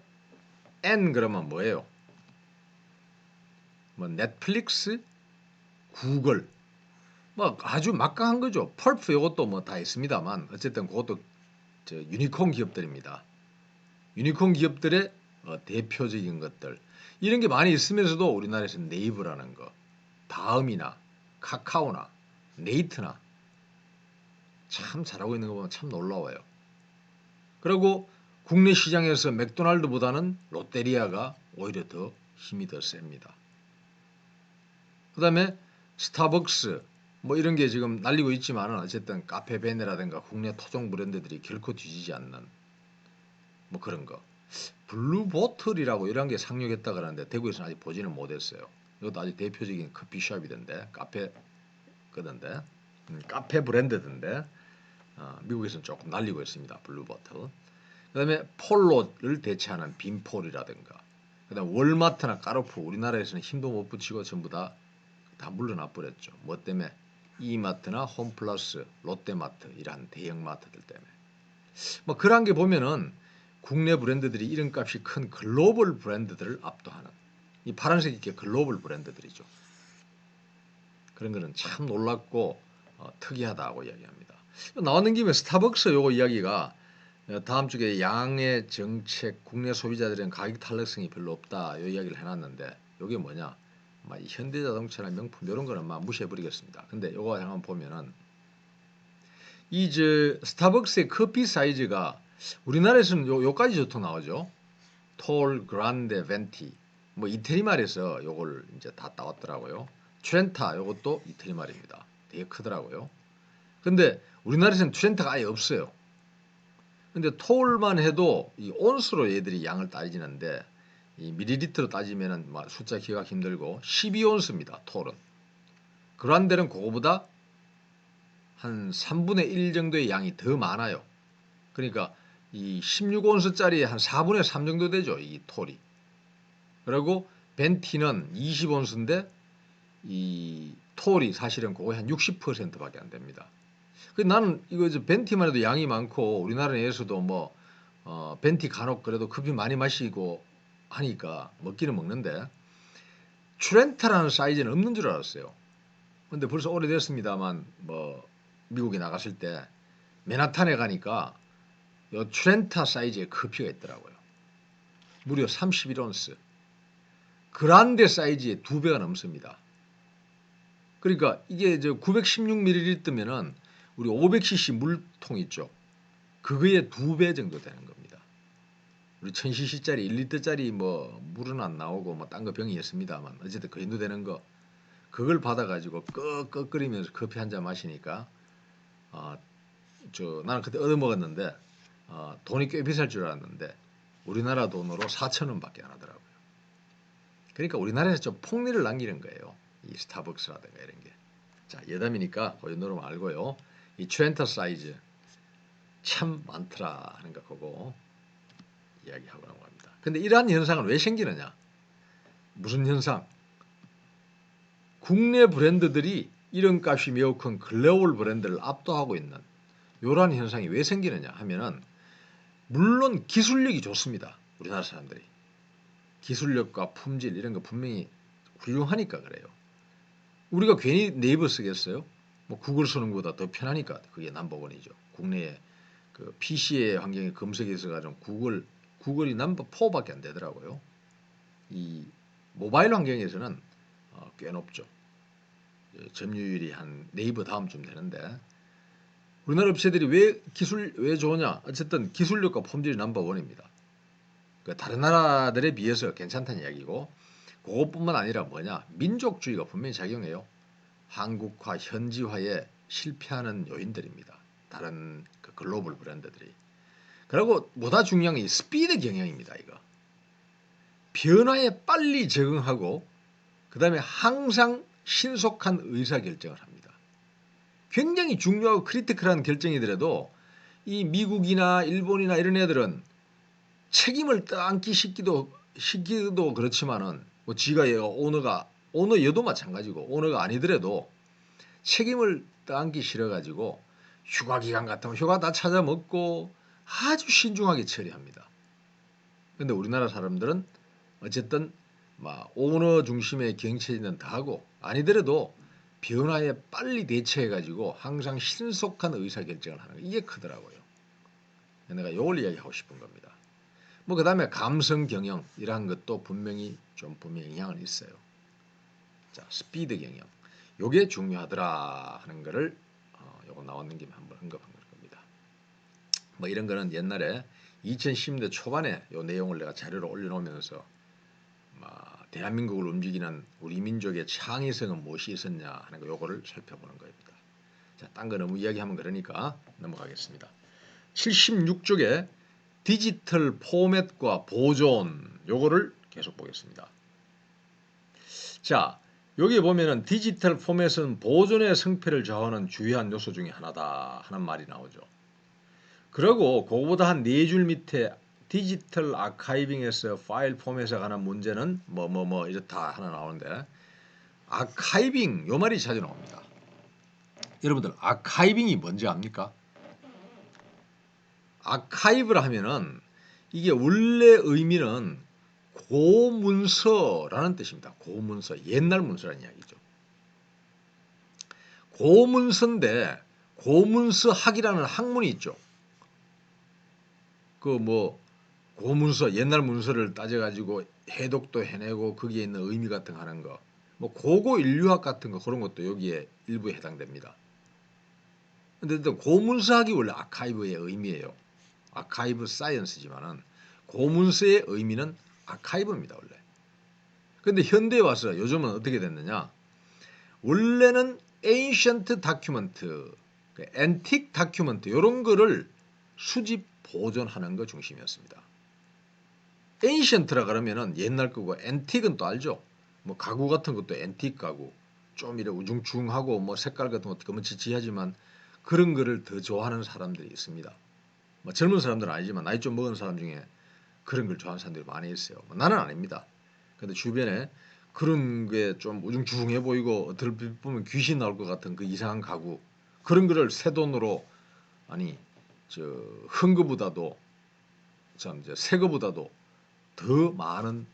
N 그러면 뭐예요? 뭐 넷플릭스, 구글, 뭐 아주 막강한 거죠. 펄프 이것도 뭐 다 있습니다만 어쨌든 그것도 저 유니콘 기업들입니다. 유니콘 기업들의 대표적인 것들 이런 게 많이 있으면서도 우리나라에서 네이버라는 거, 다음이나 카카오나 네이트나 참 잘하고 있는 거 보면 참 놀라워요. 그리고 국내 시장에서 맥도날드보다는 롯데리아가 오히려 더 힘이 더 셉니다. 그 다음에 스타벅스 뭐 이런 게 지금 날리고 있지만은 어쨌든 카페베네라든가 국내 토종 브랜드들이 결코 뒤지지 않는 뭐 그런 거. 블루보틀이라고 이런 게 상륙했다 그러는데 대구에서는 아직 보지는 못했어요. 이것도 아주 대표적인 커피숍이던데 카페거던데 카페 브랜드던데 미국에서는 조금 날리고 있습니다. 블루보틀. 그다음에 폴로를 대체하는 빈폴이라든가 그다음 월마트나 카르푸 우리나라에서는 힘도 못 붙이고 전부 다 물러나 버렸죠. 뭐 때문에 이마트나 홈플러스, 롯데마트 이런 대형마트들 때문에. 뭐 그런 게 보면은 국내 브랜드들이 이름값이 큰 글로벌 브랜드들을 압도하는 이 파란색 이게 글로벌 브랜드들이죠. 그런 거는 참 놀랍고 특이하다고 이야기합니다. 나오는 김에 스타벅스 요거 이야기가 다음 주에 양의 정책 국내 소비자들은 가격 탄력성이 별로 없다 이 이야기를 해놨는데 이게 뭐냐 현대자동차나 명품 이런 거는 막 무시해버리겠습니다. 근데 요거 한번 보면은 이 저 스타벅스의 커피 사이즈가 우리나라에서는 요까지 보통 나오죠. 톨, 그란데, 벤티. 뭐 이태리 말에서 요걸 이제 다 따왔더라고요. 트렌타 요것도 이태리 말입니다. 되게 크더라고요. 근데 우리나라에서는 트렌타가 아예 없어요. 근데 톨만 해도 이 온수로 얘들이 양을 따지는데 이 밀리리터로 따지면은 막 숫자 기억 힘들고 12온스입니다. 톨은. 그란데는 그거보다 한 3분의 1 정도의 양이 더 많아요. 그러니까 이 16온스짜리 한 4분의 3 정도 되죠. 이 톨이. 그리고 벤티는 20온스인데 이 톨이 사실은 그거 한 60%밖에 안 됩니다. 나는 이거 벤티만 해도 양이 많고 우리나라 내에서도 뭐 벤티 간혹 그래도 커피 많이 마시고 하니까 먹기는 먹는데 트렌타라는 사이즈는 없는 줄 알았어요. 근데 벌써 오래됐습니다만 뭐 미국에 나갔을 때 맨하탄에 가니까 요 트렌타 사이즈의 커피가 있더라고요. 무려 31온스. 그란데 사이즈의 2배가 넘습니다. 그러니까 이게 916ml면은 우리 500cc 물통 있죠. 그거의 2배 정도 되는 겁니다. 우리 1000cc짜리 1리터짜리 뭐 물은 안 나오고 뭐 딴 거 병이 있습니다만 어쨌든 그 정도 되는 거 그걸 받아가지고 끄끄끓이면서 커피 한 잔 마시니까 나는 그때 얻어먹었는데 돈이 꽤 비쌀 줄 알았는데 우리나라 돈으로 4,000원밖에 안 하더라고요. 그러니까 우리나라에서 좀 폭리를 남기는 거예요. 이 스타벅스라든가 이런 게. 자, 여담이니까 그 정도로 알고요. 이 트렌타 사이즈 참 많더라 하는 거 그거 이야기하고 합니다. 근데 이러한 현상은 왜 생기느냐? 무슨 현상? 국내 브랜드들이 이름값이 매우 큰 글로벌 브랜드를 압도하고 있는 이러한 현상이 왜 생기느냐 하면은 물론 기술력이 좋습니다. 우리나라 사람들이. 기술력과 품질 이런 거 분명히 훌륭하니까 그래요. 우리가 괜히 네이버 쓰겠어요? 뭐 구글 쓰는 것보다 더 편하니까 그게 넘버원이죠. 국내에 그 PC의 환경에 검색해서 가지고 구글이 넘버 4밖에 안 되더라고요. 이 모바일 환경에서는 꽤 높죠. 점유율이 한 네이버 다음쯤 되는데 우리나라 업체들이 왜 좋으냐? 어쨌든 기술력과 품질이 넘버원입니다. 그러니까 다른 나라들에 비해서 괜찮다는 이야기고 그것뿐만 아니라 뭐냐? 민족주의가 분명히 작용해요. 한국화, 현지화에 실패하는 요인들입니다. 다른 그 글로벌 브랜드들이. 그리고 보다 중요한 게 스피드 경영입니다. 이거. 변화에 빨리 적응하고 그 다음에 항상 신속한 의사결정을 합니다. 굉장히 중요하고 크리티컬한 결정이더라도 이 미국이나 일본이나 이런 애들은 책임을 떠안기 시키기도 그렇지만은 뭐 지가 얘가 오너여도 마찬가지고 오너가 아니더라도 책임을 떠안기 싫어가지고 휴가 기간 같으면 휴가 다 찾아 먹고 아주 신중하게 처리합니다. 근데 우리나라 사람들은 어쨌든 막 오너 중심의 경제는 다 하고 아니더라도 변화에 빨리 대처해가지고 항상 신속한 의사결정을 하는 거 이게 크더라고요. 내가 이걸 이야기하고 싶은 겁니다. 뭐 그다음에 감성 경영 이러한 것도 분명히 영향은 있어요. 자, 스피드 경영. 요게 중요하더라 하는 거를 요거 나왔는 김에 한번 언급한 겁니다. 뭐 이런 거는 옛날에 2010년대 초반에 요 내용을 내가 자료로 올려놓으면서 대한민국을 움직이는 우리 민족의 창의성은 무엇이 있었냐 하는 거 요거를 살펴보는 겁니다. 자, 딴 거 너무 이야기하면 그러니까 넘어가겠습니다. 76쪽에 디지털 포맷과 보존 요거를 계속 보겠습니다. 자, 여기 보면은 디지털 포맷은 보존의 성패를 좌우하는 주요한 요소 중에 하나다 하는 말이 나오죠. 그리고 그거보다 한 4줄 밑에 디지털 아카이빙에서 파일 포맷에 관한 문제는 이렇다 하나 나오는데 아카이빙 요 말이 자주 나옵니다. 여러분들 아카이빙이 뭔지 압니까? 아카이브라 하면은 이게 원래 의미는 고문서라는 뜻입니다. 고문서, 옛날 문서라는 이야기죠. 고문서인데 고문서학이라는 학문이 있죠. 고문서 옛날 문서를 따져가지고 해독도 해내고 거기에 있는 의미 같은 거 하는 거, 뭐 고고 인류학 같은 거 그런 것도 여기에 일부에 해당됩니다. 근데 고문서학이 원래 아카이브의 의미예요. 아카이브 사이언스지만은 고문서의 의미는 아카이브입니다 원래. 근데 현대에 와서 요즘은 어떻게 됐느냐? 원래는 ancient document, antique document 이런 거를 수집 보존하는 거 중심이었습니다. ancient라 그러면은 옛날 거고 antique는 또 알죠? 뭐 가구 같은 것도 antique 가구 좀 이래 우중충하고 뭐 색깔 같은 것도 거무치치하지만 그런 거를 더 좋아하는 사람들이 있습니다. 뭐 젊은 사람들은 아니지만 나이 좀 먹은 사람 중에 그런 걸 좋아하는 사람들이 많이 있어요. 나는 아닙니다. 근데 주변에 그런 게 좀 우중충해 보이고 얼핏 보면 귀신 나올 것 같은 그 이상한 가구 그런 거를 새 돈으로 아니 흥거보다도 참 이제 새 거보다도 더 많은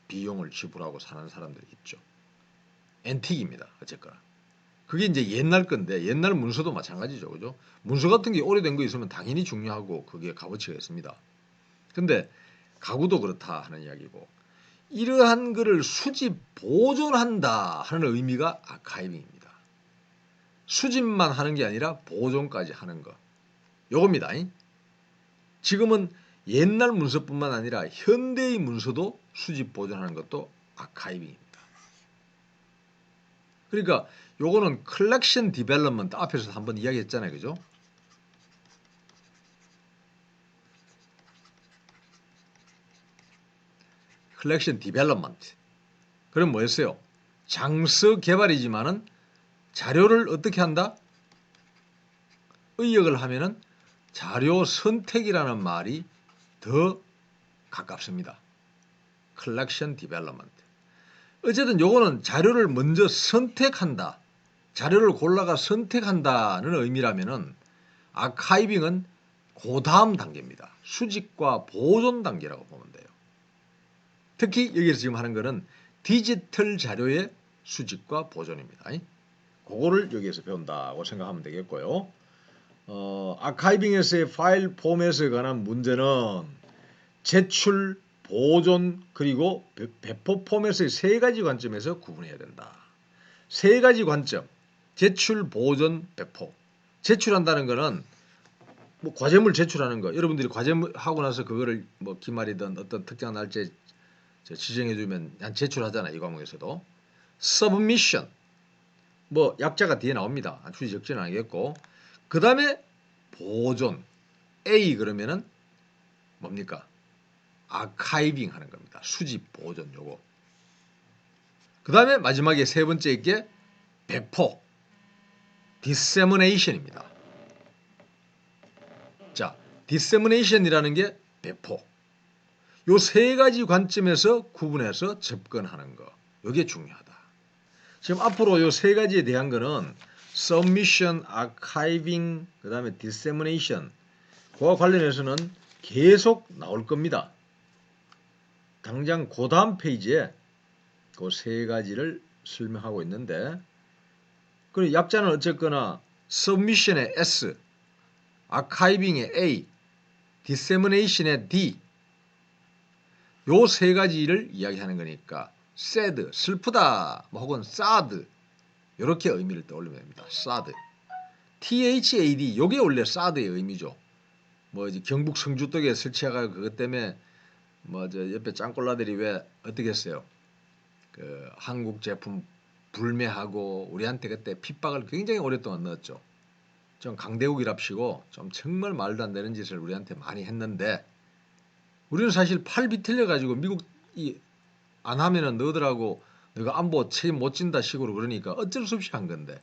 비용을 지불하고 사는 사람들이 있죠. 앤틱입니다. 어쨌거나. 그게 이제 옛날 건데 옛날 문서도 마찬가지죠. 그죠? 문서 같은 게 오래된 거 있으면 당연히 중요하고 그게 값어치가 있습니다. 근데 가구도 그렇다 하는 이야기고 이러한 거를 수집 보존한다 하는 의미가 아카이빙입니다. 수집만 하는 게 아니라 보존까지 하는 거. 요겁니다. 지금은 옛날 문서뿐만 아니라 현대의 문서도 수집 보존하는 것도 아카이빙입니다. 그러니까 요거는 컬렉션 디벨롭먼트 앞에서 한번 이야기했잖아요. 그죠? 컬렉션 디벨롭먼트. 그럼 뭐였어요? 장서 개발이지만은 자료를 어떻게 한다? 의역을 하면은 자료 선택이라는 말이 더 가깝습니다. 컬렉션 디벨롭먼트. 어쨌든 요거는 자료를 먼저 선택한다. 자료를 골라가 선택한다는 의미라면은 아카이빙은 그 다음 단계입니다. 수집과 보존 단계라고 보면 돼요. 특히 여기서 지금 하는 거는 디지털 자료의 수집과 보존입니다. 그거를 여기에서 배운다고 생각하면 되겠고요. 아카이빙에서의 파일 포맷에 관한 문제는 제출, 보존, 그리고 배포 포맷의 세 가지 관점에서 구분해야 된다. 세 가지 관점. 제출, 보존, 배포. 제출한다는 거는 뭐 과제물 제출하는 거. 여러분들이 과제물 하고 나서 그거를 뭐 기말이든 어떤 특정한 날짜에 지정해 주면 한 제출하잖아요. 이 과목에서도. submission. 뭐 약자가 뒤에 나옵니다. 굳이 적지는 않겠고. 그다음에 보존. A 그러면은 뭡니까? 아카이빙 하는 겁니다. 수집 보존 요거. 그다음에 마지막에 세 번째 있게 배포. dissemination입니다. 자, dissemination이라는 게 배포. 요 세 가지 관점에서 구분해서 접근하는 거. 이게 중요하다. 지금 앞으로 요 세 가지에 대한 거는 submission, archiving, 그다음에 dissemination 그와 관련해서는 계속 나올 겁니다. 당장 그 다음 페이지에 그 세 가지를 설명하고 있는데 그 약자는 어쨌거나 submission의 S, archiving의 A, dissemination의 D 요 세 가지를 이야기하는 거니까 sad, 슬프다 혹은 sad 이렇게 의미를 떠올리면 됩니다. sad, THAD 요게 원래 sad의 의미죠. 뭐 이제 경북 성주 쪽에 설치해가 그것 때문에 뭐 저 옆에 짱꼴라들이 왜 어떻게 했어요? 그 한국 제품 불매하고 우리한테 그때 핍박을 굉장히 오랫동안 넣었죠. 좀 강대국이랍시고 좀 정말 말도 안 되는 짓을 우리한테 많이 했는데 우리는 사실 팔 비틀려 가지고 미국이 안 하면은 너희들하고 너가 안보 책임 못 진다 식으로 그러니까 어쩔 수 없이 한 건데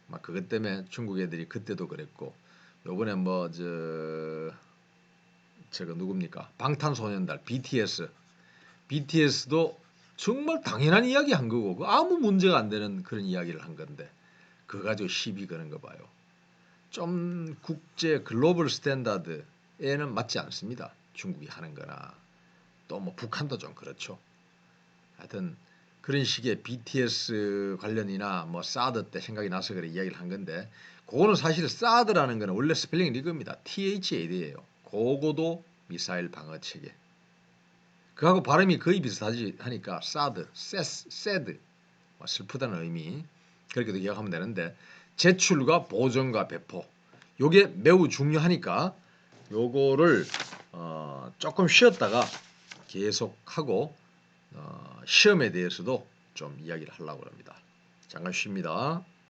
막 그것 때문에 중국 애들이 그때도 그랬고 요번에 뭐 저거 누굽니까? 방탄소년단 BTS도 정말 당연한 이야기 한 거고 아무 문제가 안 되는 그런 이야기를 한 건데 그거 가지고 시비 거는 거 봐요. 좀 국제 글로벌 스탠다드에는 맞지 않습니다. 중국이 하는 거나 또 뭐 북한도 좀 그렇죠. 하여튼 그런 식의 BTS 관련이나 뭐 사드 때 생각이 나서 그래 이야기를 한 건데 그거는 사실 사드라는 거는 원래 스펠링이 이겁니다. THAD예요. 고고도 미사일 방어 체계. 그하고 발음이 거의 비슷하지 하니까 사드, sad, 슬프다는 의미 그렇게도 기억하면 되는데 제출과 보존과 배포 요게 매우 중요하니까 요거를 조금 쉬었다가 계속하고 시험에 대해서도 좀 이야기를 하려고 합니다. 잠깐 쉽니다.